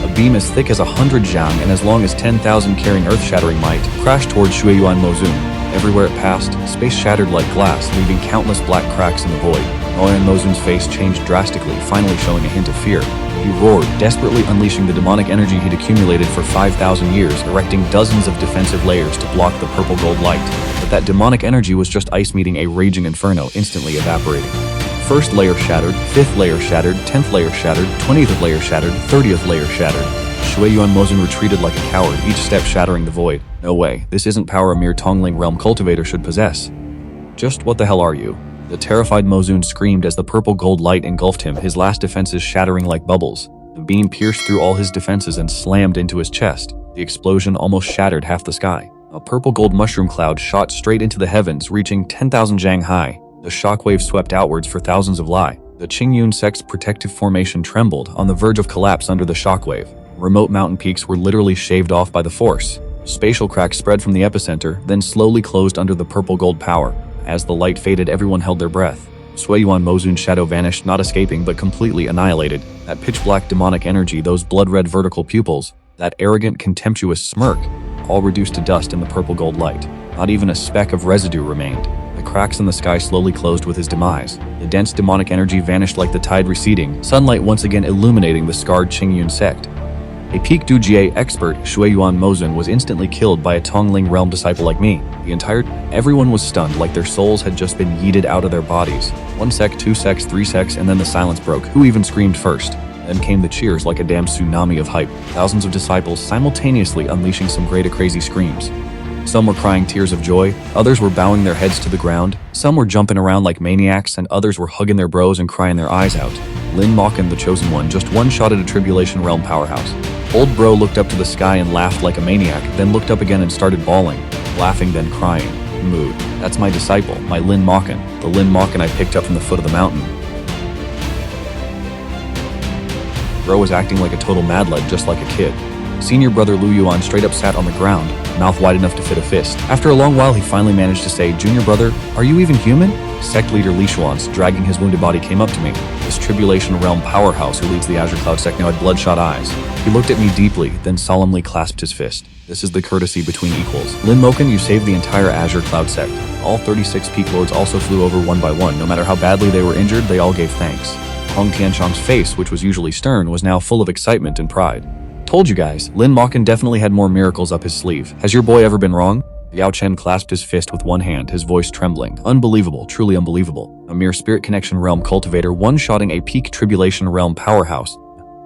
A beam as thick as 100 zhang and as long as 10,000, carrying earth-shattering might, crashed towards Qingyun Mozun. Everywhere it passed, space shattered like glass, leaving countless black cracks in the void. Qingyun Mozun's face changed drastically, finally showing a hint of fear. He roared, desperately unleashing the demonic energy he'd accumulated for 5,000 years, erecting dozens of defensive layers to block the purple gold light. But that demonic energy was just ice meeting a raging inferno, instantly evaporating. First layer shattered, 5th layer shattered, 10th layer shattered, 20th layer shattered, 30th layer shattered. Qingyun Mozun retreated like a coward, each step shattering the void. No way, this isn't power a mere Tongling realm cultivator should possess. Just what the hell are you? The terrified Mozun screamed as the purple gold light engulfed him, his last defenses shattering like bubbles. The beam pierced through all his defenses and slammed into his chest. The explosion almost shattered half the sky. A purple gold mushroom cloud shot straight into the heavens, reaching 10,000 zhang high. The shockwave swept outwards for thousands of li. The Qingyun Sect's protective formation trembled, on the verge of collapse under the shockwave. Remote mountain peaks were literally shaved off by the force. Spatial cracks spread from the epicenter, then slowly closed under the purple gold power. As the light faded, everyone held their breath. Qingyun Mozun's shadow vanished, not escaping, but completely annihilated. That pitch-black demonic energy, those blood-red vertical pupils, that arrogant, contemptuous smirk, all reduced to dust in the purple gold light. Not even a speck of residue remained. The cracks in the sky slowly closed with his demise. The dense demonic energy vanished like the tide receding, sunlight once again illuminating the scarred Qingyun sect. A Peak Dujie expert, Qingyun Mozun, was instantly killed by a Tongling realm disciple like me. Everyone was stunned, like their souls had just been yeeted out of their bodies. 1 sec, 2 secs, 3 secs, and then the silence broke. Who even screamed first? Then came the cheers like a damn tsunami of hype. Thousands of disciples simultaneously unleashing some great crazy screams. Some were crying tears of joy, others were bowing their heads to the ground, some were jumping around like maniacs, and others were hugging their bros and crying their eyes out. Lin Mofang, the chosen one, just one shot at a Tribulation realm powerhouse. Old bro looked up to the sky and laughed like a maniac, then looked up again and started bawling, laughing then crying. Mood. That's my disciple, my Lin Mofang, the Lin Mofang I picked up from the foot of the mountain. Bro was acting like a total madlib, just like a kid. Senior brother Lu Yuan straight up sat on the ground, mouth wide enough to fit a fist. After a long while, he finally managed to say, "Junior brother, are you even human?" Sect leader Li Xuan's, dragging his wounded body, came up to me. This Tribulation realm powerhouse who leads the Azure Cloud Sect now had bloodshot eyes. He looked at me deeply, then solemnly clasped his fist. This is the courtesy between equals. Lin Mofang, you saved the entire Azure Cloud Sect. All 36 peak lords also flew over one by one. No matter how badly they were injured, they all gave thanks. Hong Tianshang's face, which was usually stern, was now full of excitement and pride. Told you guys, Lin Mofang definitely had more miracles up his sleeve. Has your boy ever been wrong? Yao Chen clasped his fist with one hand, his voice trembling. Unbelievable, truly unbelievable. A mere spirit connection realm cultivator one-shotting a peak Tribulation realm powerhouse.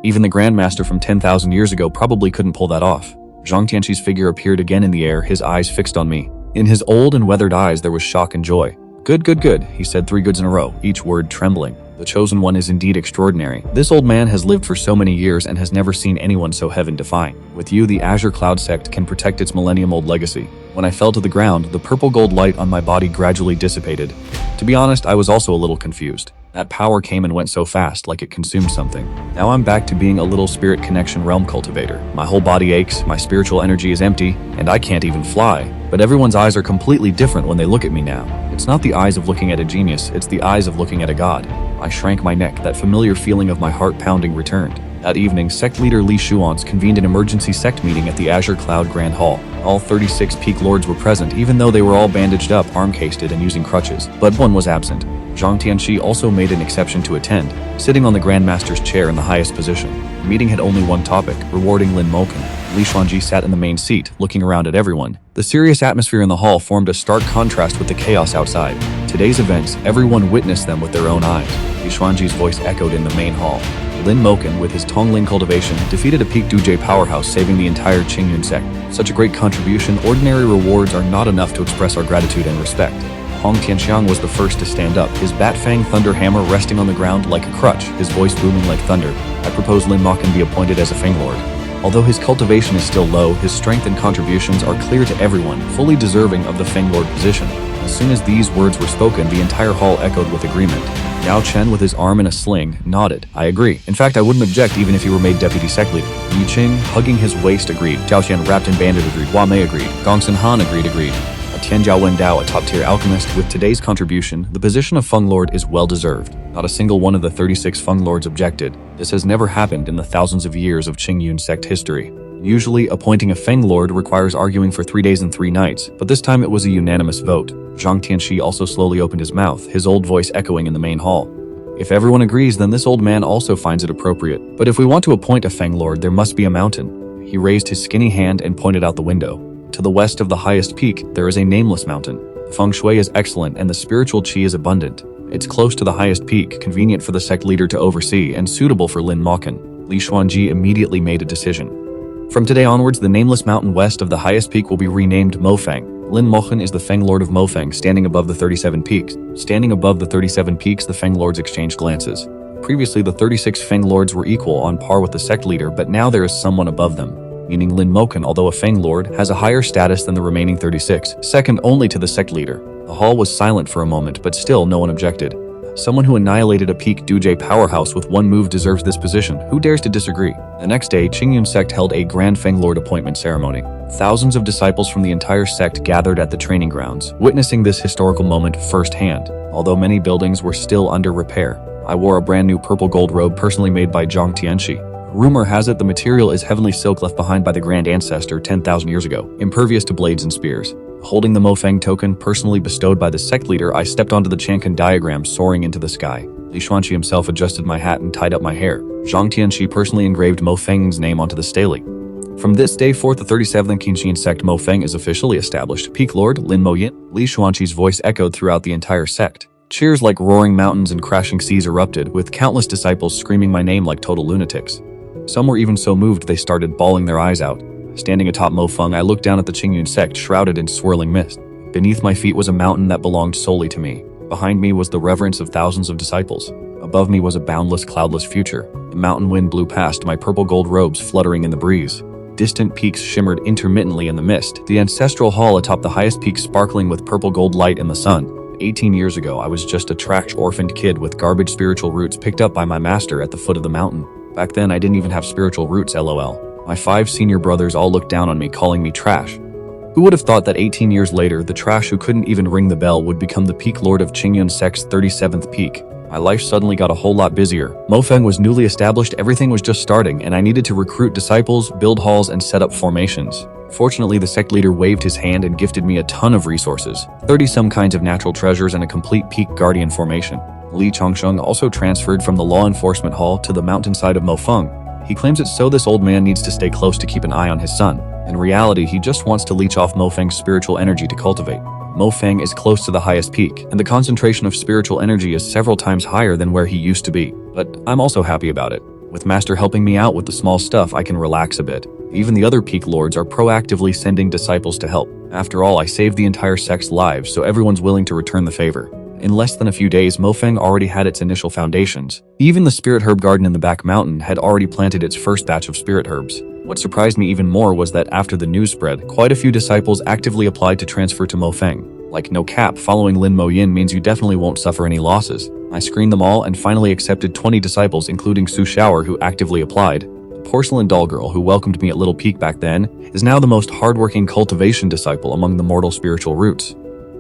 Even the Grandmaster from 10,000 years ago probably couldn't pull that off. Zhang Tianxi's figure appeared again in the air, his eyes fixed on me. In his old and weathered eyes there was shock and joy. Good, good, good, he said 3 goods in a row, each word trembling. The chosen one is indeed extraordinary. This old man has lived for so many years and has never seen anyone so heaven-defying. With you, the Azure Cloud Sect can protect its millennium-old legacy. When I fell to the ground, the purple gold light on my body gradually dissipated. To be honest, I was also a little confused. That power came and went so fast, like it consumed something. Now I'm back to being a little spirit connection realm cultivator. My whole body aches, my spiritual energy is empty, and I can't even fly. But everyone's eyes are completely different when they look at me now. It's not the eyes of looking at a genius, it's the eyes of looking at a god. I shrank my neck, that familiar feeling of my heart pounding returned. That evening, Sect leader Li Xuan's convened an emergency Sect meeting at the Azure Cloud Grand Hall. All 36 peak lords were present, even though they were all bandaged up, arm-casted, and using crutches. But one was absent. Zhang Tianxi also made an exception to attend, sitting on the Grandmaster's chair in the highest position. The meeting had only one topic, rewarding Lin Mofang. Li Xuanji sat in the main seat, looking around at everyone. The serious atmosphere in the hall formed a stark contrast with the chaos outside. Today's events, everyone witnessed them with their own eyes. Li Xuanji's voice echoed in the main hall. Lin Mofang, with his Tongling cultivation, defeated a Peak Dujie powerhouse, saving the entire Qingyun sect. Such a great contribution, ordinary rewards are not enough to express our gratitude and respect. Hong Tianxiang was the first to stand up, his bat-fang thunder hammer resting on the ground like a crutch, his voice booming like thunder. I propose Lin Mochan be appointed as a Fang Lord. Although his cultivation is still low, his strength and contributions are clear to everyone, fully deserving of the Fang Lord position. As soon as these words were spoken, the entire hall echoed with agreement. Yao Chen, with his arm in a sling, nodded. I agree. In fact, I wouldn't object even if he were made deputy sect leader. Yu Qing, hugging his waist, agreed. Zhao Xian, wrapped in bandage, agreed. Hua Mei agreed. Gongsun Han agreed. Tianjiao Wendao, a top-tier alchemist, with today's contribution, the position of Feng Lord is well-deserved. Not a single one of the 36 Feng Lords objected. This has never happened in the thousands of years of Qingyun sect history. Usually, appointing a Feng Lord requires arguing for 3 days and 3 nights, but this time it was a unanimous vote. Zhang Tianxi also slowly opened his mouth, his old voice echoing in the main hall. If everyone agrees, then this old man also finds it appropriate. But if we want to appoint a Feng Lord, there must be a mountain. He raised his skinny hand and pointed out the window. To the west of the highest peak, there is a nameless mountain. The feng shui is excellent and the spiritual qi is abundant. It's close to the highest peak, convenient for the sect leader to oversee, and suitable for Lin Mochan. Li Xuanji immediately made a decision. From today onwards, the nameless mountain west of the highest peak will be renamed Mofang. Lin Mochan is the Feng Lord of Mofang, standing above the 37 peaks. Standing above the 37 peaks, the Feng Lords exchanged glances. Previously, the 36 Feng Lords were equal, on par with the sect leader, but now there is someone above them. Meaning Lin Mochan, although a Feng Lord, has a higher status than the remaining 36, second only to the sect leader. The hall was silent for a moment, but still no one objected. Someone who annihilated a peak Duje powerhouse with one move deserves this position. Who dares to disagree? The next day, Qingyun sect held a grand Feng Lord appointment ceremony. Thousands of disciples from the entire sect gathered at the training grounds, witnessing this historical moment firsthand. Although many buildings were still under repair, I wore a brand new purple gold robe personally made by Zhang Tianxi. Rumor has it the material is heavenly silk left behind by the Grand Ancestor 10,000 years ago, impervious to blades and spears. Holding the Mofang token personally bestowed by the sect leader, I stepped onto the Chang'an diagram soaring into the sky. Li Xuanqi himself adjusted my hat and tied up my hair. Zhang Tianxi personally engraved Mofang's name onto the stele. From this day forth, the 37th Qingyun sect Mofang is officially established. Peak Lord Lin Moyin. Li Xuanqi's voice echoed throughout the entire sect. Cheers like roaring mountains and crashing seas erupted, with countless disciples screaming my name like total lunatics. Some were even so moved they started bawling their eyes out. Standing atop Mofang, I looked down at the Qingyun sect shrouded in swirling mist. Beneath my feet was a mountain that belonged solely to me. Behind me was the reverence of thousands of disciples. Above me was a boundless, cloudless future. The mountain wind blew past, my purple gold robes fluttering in the breeze. Distant peaks shimmered intermittently in the mist, the ancestral hall atop the highest peak sparkling with purple gold light in the sun. 18 years ago, I was just a trash orphaned kid with garbage spiritual roots picked up by my master at the foot of the mountain. Back then, I didn't even have spiritual roots, lol. My 5 senior brothers all looked down on me, calling me trash. Who would have thought that 18 years later, the trash who couldn't even ring the bell would become the peak lord of Qingyun sect's 37th peak? My life suddenly got a whole lot busier. Mofang was newly established, everything was just starting, and I needed to recruit disciples, build halls, and set up formations. Fortunately, the sect leader waved his hand and gifted me a ton of resources, 30-some kinds of natural treasures and a complete peak guardian formation. Li Chongsheng also transferred from the law enforcement hall to the mountainside of Mofang. He claims it's so this old man needs to stay close to keep an eye on his son. In reality, he just wants to leech off Mofang's spiritual energy to cultivate. Mofang is close to the highest peak, and the concentration of spiritual energy is several times higher than where he used to be. But I'm also happy about it. With Master helping me out with the small stuff, I can relax a bit. Even the other peak lords are proactively sending disciples to help. After all, I saved the entire sect's lives, so everyone's willing to return the favor. In less than a few days, Mofang already had its initial foundations. Even the spirit herb garden in the back mountain had already planted its first batch of spirit herbs. What surprised me even more was that after the news spread, quite a few disciples actively applied to transfer to Mofang. Like no cap, following Lin Moyin means you definitely won't suffer any losses. I screened them all and finally accepted 20 disciples, including Su Shower, who actively applied. The porcelain doll girl who welcomed me at Little Peak back then is now the most hardworking cultivation disciple among the mortal spiritual roots.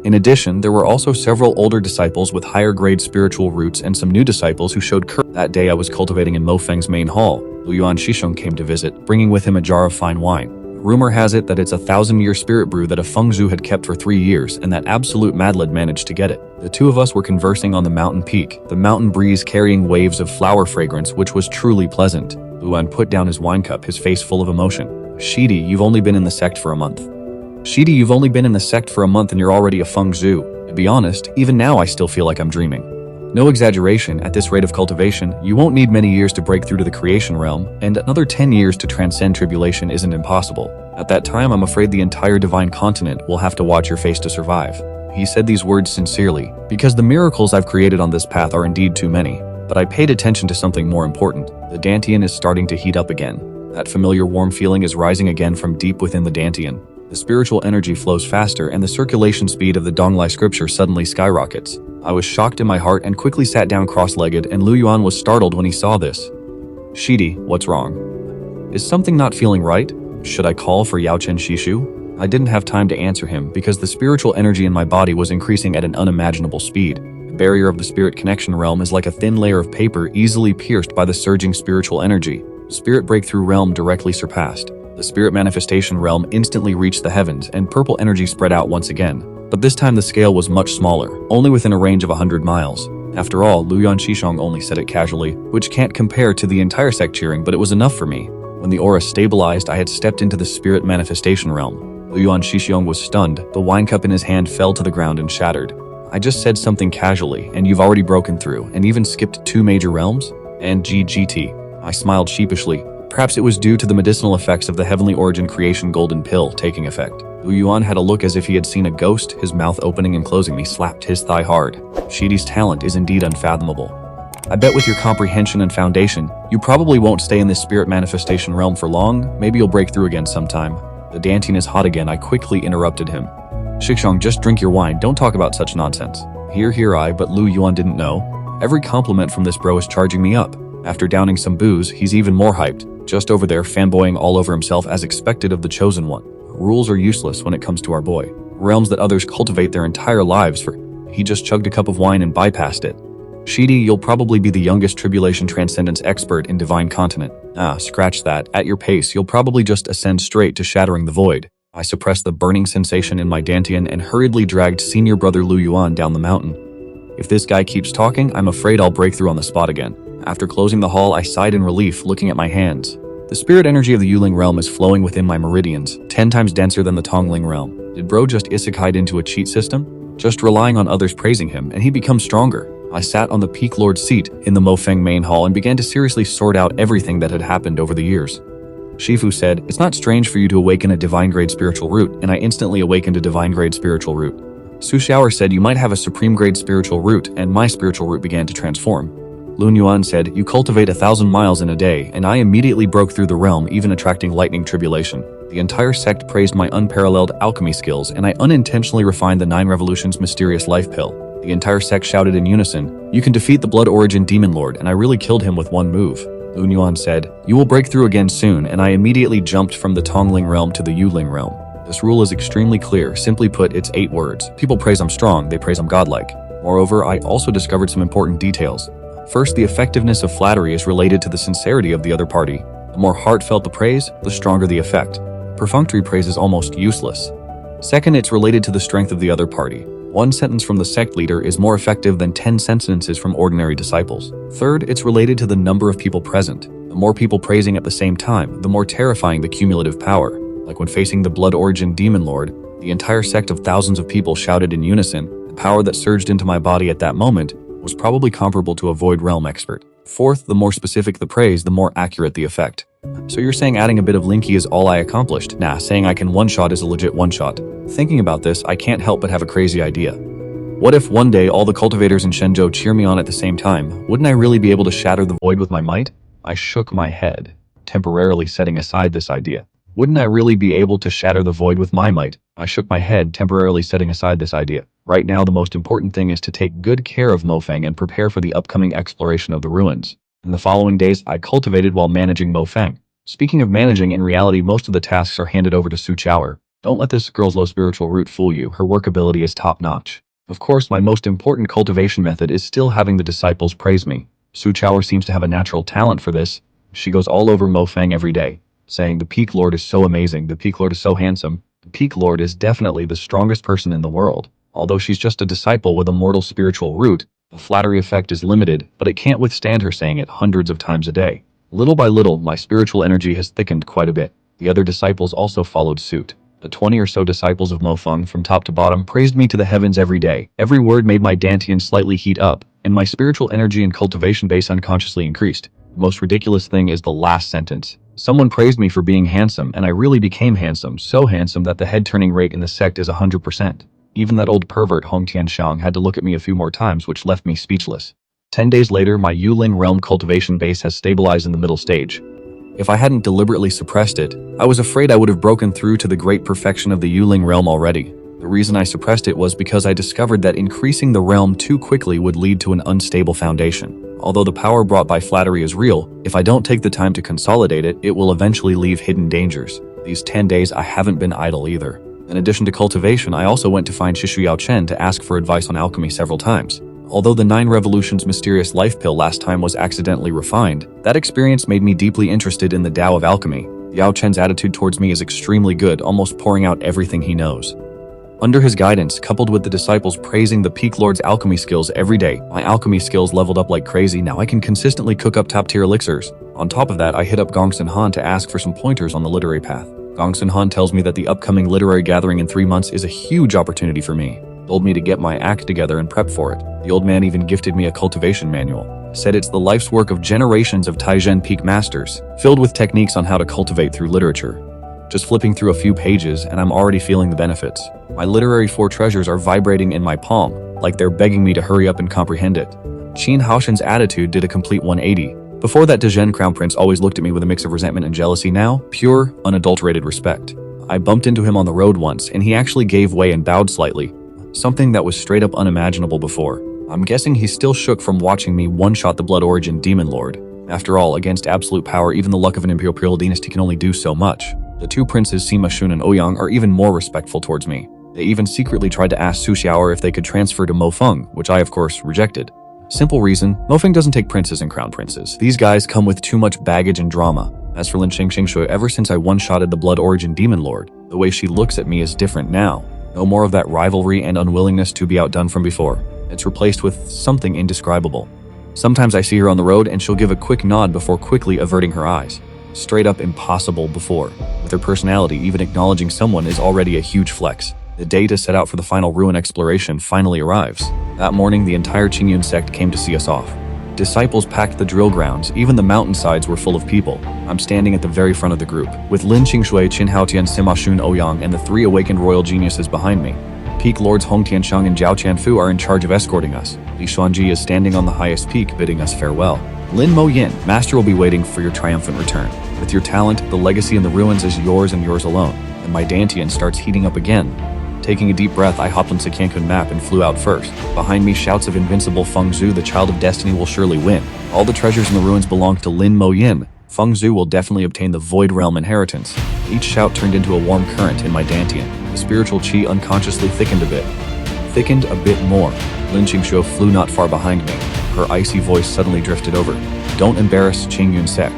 In addition, there were also several older disciples with higher grade spiritual roots and some new disciples who showed courage. That day I was cultivating in Mofang's main hall. Luyuan Shisheng came to visit, bringing with him a jar of fine wine. Rumor has it that it's a 1,000-year spirit brew that a Fengzhu had kept for 3 years, and that absolute madlad managed to get it. The two of us were conversing on the mountain peak, the mountain breeze carrying waves of flower fragrance, which was truly pleasant. Luan put down his wine cup, his face full of emotion. Shidi, you've only been in the sect for a month. Shidi, you've only been in the sect for a month and you're already a Fengzhu. To be honest, even now I still feel like I'm dreaming. No exaggeration, at this rate of cultivation, you won't need many years to break through to the creation realm, and another 10 years to transcend tribulation isn't impossible. At that time, I'm afraid the entire divine continent will have to watch your face to survive. He said these words sincerely, because the miracles I've created on this path are indeed too many. But I paid attention to something more important. The Dantian is starting to heat up again. That familiar warm feeling is rising again from deep within the Dantian. The spiritual energy flows faster and the circulation speed of the Donglai scripture suddenly skyrockets. I was shocked in my heart and quickly sat down cross-legged, and Lu Yuan was startled when he saw this. Shidi, what's wrong? Is something not feeling right? Should I call for Yao Chen Shishu? I didn't have time to answer him because the spiritual energy in my body was increasing at an unimaginable speed. The barrier of the spirit connection realm is like a thin layer of paper easily pierced by the surging spiritual energy. Spirit breakthrough realm directly surpassed. The spirit manifestation realm instantly reached the heavens and purple energy spread out once again. But this time the scale was much smaller, only within a range of 100 miles. After all, Luyan Shishong only said it casually, which can't compare to the entire sect cheering, but it was enough for me. When the aura stabilized, I had stepped into the spirit manifestation realm. Luyan Shishong was stunned. The wine cup in his hand fell to the ground and shattered. I just said something casually, and you've already broken through, and even skipped 2 major realms? And GGT. I smiled sheepishly. Perhaps it was due to the medicinal effects of the heavenly origin creation golden pill taking effect. Lu Yuan had a look as if he had seen a ghost, his mouth opening and closing. He slapped his thigh hard. Shidi's talent is indeed unfathomable. I bet with your comprehension and foundation, you probably won't stay in this spirit manifestation realm for long. Maybe you'll break through again sometime. The Dantian is hot again. I quickly interrupted him. Shishong, just drink your wine. Don't talk about such nonsense. Here I, but Lu Yuan didn't know. Every compliment from this bro is charging me up. After downing some booze, he's even more hyped. Just over there fanboying all over himself as expected of the chosen one. Rules are useless when it comes to our boy. Realms that others cultivate their entire lives for. He just chugged a cup of wine and bypassed it. Shidi, you'll probably be the youngest Tribulation Transcendence expert in Divine Continent. Scratch that. At your pace, you'll probably just ascend straight to shattering the void. I suppressed the burning sensation in my Dantian and hurriedly dragged senior brother Lu Yuan down the mountain. If this guy keeps talking, I'm afraid I'll break through on the spot again. After closing the hall, I sighed in relief, looking at my hands. The spirit energy of the Yuling realm is flowing within my meridians, 10 times denser than the Tongling realm. Did bro just isekai'd into a cheat system? Just relying on others praising him, and he becomes stronger. I sat on the Peak Lord seat in the Mofang main hall and began to seriously sort out everything that had happened over the years. Shifu said, "It's not strange for you to awaken a divine grade spiritual root," and I instantly awakened a divine grade spiritual root. Su Xiaoer said, "You might have a supreme grade spiritual root," and my spiritual root began to transform. Lun Yuan said, "You cultivate 1,000 miles in a day," and I immediately broke through the realm, even attracting lightning tribulation. The entire sect praised my unparalleled alchemy skills, and I unintentionally refined the 9 Revolutions mysterious life pill. The entire sect shouted in unison, "You can defeat the Blood Origin Demon Lord," and I really killed him with one move. Lun Yuan said, "You will break through again soon," and I immediately jumped from the Tongling realm to the Yuling realm. This rule is extremely clear. Simply put, it's 8 words. People praise I'm strong, they praise I'm godlike. Moreover, I also discovered some important details. First, the effectiveness of flattery is related to the sincerity of the other party. The more heartfelt the praise, the stronger the effect. Perfunctory praise is almost useless. Second, it's related to the strength of the other party. 1 sentence from the sect leader is more effective than 10 sentences from ordinary disciples. Third, it's related to the number of people present. The more people praising at the same time, the more terrifying the cumulative power. Like when facing the Blood Origin Demon Lord, the entire sect of thousands of people shouted in unison. The power that surged into my body at that moment was probably comparable to a Void Realm expert. Fourth, the more specific the praise, the more accurate the effect. So you're saying adding a bit of Linky is all I accomplished? Nah, saying I can one-shot is a legit one-shot. Thinking about this, I can't help but have a crazy idea. What if one day all the cultivators in Shenzhou cheer me on at the same time? Wouldn't I really be able to shatter the void with my might? I shook my head, temporarily setting aside this idea. Wouldn't I really be able to shatter the void with my might? I shook my head, temporarily setting aside this idea. Right now, the most important thing is to take good care of Mofang and prepare for the upcoming exploration of the ruins. In the following days, I cultivated while managing Mofang. Speaking of managing, in reality, most of the tasks are handed over to Su Xiaoer. Don't let this girl's low spiritual root fool you. Her work ability is top-notch. Of course, my most important cultivation method is still having the disciples praise me. Su Xiaoer seems to have a natural talent for this. She goes all over Mofang every day, saying the Peak Lord is so amazing, the Peak Lord is so handsome. The Peak Lord is definitely the strongest person in the world. Although she's just a disciple with a mortal spiritual root, the flattery effect is limited, but it can't withstand her saying it hundreds of times a day. Little by little, my spiritual energy has thickened quite a bit. The other disciples also followed suit. The 20 or so disciples of Mofang from top to bottom praised me to the heavens every day. Every word made my Dantian slightly heat up, and my spiritual energy and cultivation base unconsciously increased. The most ridiculous thing is the last sentence. Someone praised me for being handsome, and I really became handsome, so handsome that the head-turning rate in the sect is 100%. Even that old pervert Hong Tianxiang had to look at me a few more times, which left me speechless. 10 days later, my Yuling realm cultivation base has stabilized in the middle stage. If I hadn't deliberately suppressed it, I was afraid I would have broken through to the great perfection of the Yuling realm already. The reason I suppressed it was because I discovered that increasing the realm too quickly would lead to an unstable foundation. Although the power brought by flattery is real, if I don't take the time to consolidate it, it will eventually leave hidden dangers. These 10 days I haven't been idle either. In addition to cultivation, I also went to find Shishu Yao Chen to ask for advice on alchemy several times. Although the 9 Revolutions mysterious life pill last time was accidentally refined, that experience made me deeply interested in the Tao of alchemy. Yao Chen's attitude towards me is extremely good, almost pouring out everything he knows. Under his guidance, coupled with the disciples praising the Peak Lord's alchemy skills every day, my alchemy skills leveled up like crazy. Now I can consistently cook up top-tier elixirs. On top of that, I hit up Gongsun Han to ask for some pointers on the literary path. Gongsun Han tells me that the upcoming literary gathering in 3 months is a huge opportunity for me. Told me to get my act together and prep for it. The old man even gifted me a cultivation manual. Said it's the life's work of generations of Taizhen peak masters, filled with techniques on how to cultivate through literature. Just flipping through a few pages and I'm already feeling the benefits. My literary 4 treasures are vibrating in my palm, like they're begging me to hurry up and comprehend it. Qin Haoshen's attitude did a complete 180. Before that, Dezhen Crown Prince always looked at me with a mix of resentment and jealousy. Now, pure, unadulterated respect. I bumped into him on the road once and he actually gave way and bowed slightly. Something that was straight up unimaginable before. I'm guessing he's still shook from watching me one-shot the Blood Origin Demon Lord. After all, against absolute power, even the luck of an Imperial dynasty can only do so much. The 2 princes Sima Shun and Ouyang are even more respectful towards me. They even secretly tried to ask Su Xiaoer if they could transfer to Mofang, which I of course rejected. Simple reason, Mofang doesn't take princes and crown princes. These guys come with too much baggage and drama. As for Lin Xingxing, ever since I one-shotted the Blood Origin Demon Lord, the way she looks at me is different now. No more of that rivalry and unwillingness to be outdone from before. It's replaced with something indescribable. Sometimes I see her on the road and she'll give a quick nod before quickly averting her eyes. Straight up impossible before. With her personality, even acknowledging someone is already a huge flex. The day to set out for the final ruin exploration finally arrives. That morning, the entire Qingyun sect came to see us off. Disciples packed the drill grounds, even the mountainsides were full of people. I'm standing at the very front of the group, with Lin Qingshui, Qin Haotian, Sima Shun, Ouyang, and the 3 awakened royal geniuses behind me. Peak Lords Hong Tianxiang and Zhao Qianfu are in charge of escorting us. Li Xuanji is standing on the highest peak, bidding us farewell. Lin Mo Yin, Master will be waiting for your triumphant return. With your talent, the legacy in the ruins is yours and yours alone. And my Dantian starts heating up again. Taking a deep breath, I hopped onto the Qingyun map and flew out first. Behind me, shouts of invincible Feng Zhu, the child of destiny, will surely win. All the treasures in the ruins belong to Lin Mo Yin. Feng Zhu will definitely obtain the Void Realm inheritance. Each shout turned into a warm current in my Dantian. The spiritual chi unconsciously thickened a bit. Thickened a bit more. Lin Qingshuo flew not far behind me. Her icy voice suddenly drifted over. Don't embarrass Qingyun Sect.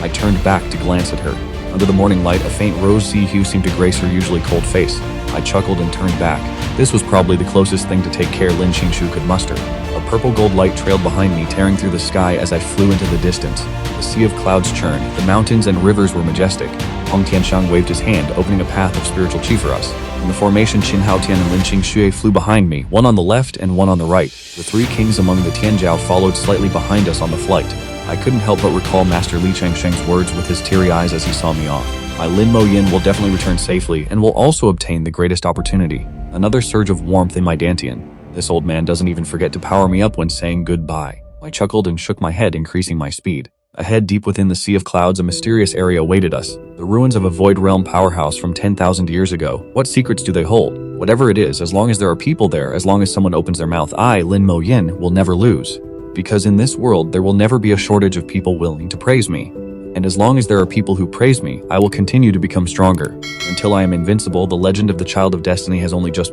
I turned back to glance at her. Under the morning light, a faint rose-sea hue seemed to grace her usually cold face. I chuckled and turned back. This was probably the closest thing to take care Lin Qingshu could muster. A purple gold light trailed behind me, tearing through the sky as I flew into the distance. The sea of clouds churned. The mountains and rivers were majestic. Hong Tianxiang waved his hand, opening a path of spiritual chi for us. In the formation, Qin Haotian and Lin Qingshui flew behind me, one on the left and one on the right. The 3 kings among the Tianjiao followed slightly behind us on the flight. I couldn't help but recall Master Li Changsheng's words with his teary eyes as he saw me off. My Lin Mo Yin will definitely return safely and will also obtain the greatest opportunity. Another surge of warmth in my Dantian. This old man doesn't even forget to power me up when saying goodbye. I chuckled and shook my head, increasing my speed. Ahead, deep within the sea of clouds, a mysterious area awaited us. The ruins of a Void Realm powerhouse from 10,000 years ago. What secrets do they hold? Whatever it is, as long as there are people there, as long as someone opens their mouth, I, Lin Mo Yin, will never lose. Because in this world, there will never be a shortage of people willing to praise me. And as long as there are people who praise me, I will continue to become stronger. Until I am invincible, the legend of the Child of Destiny has only just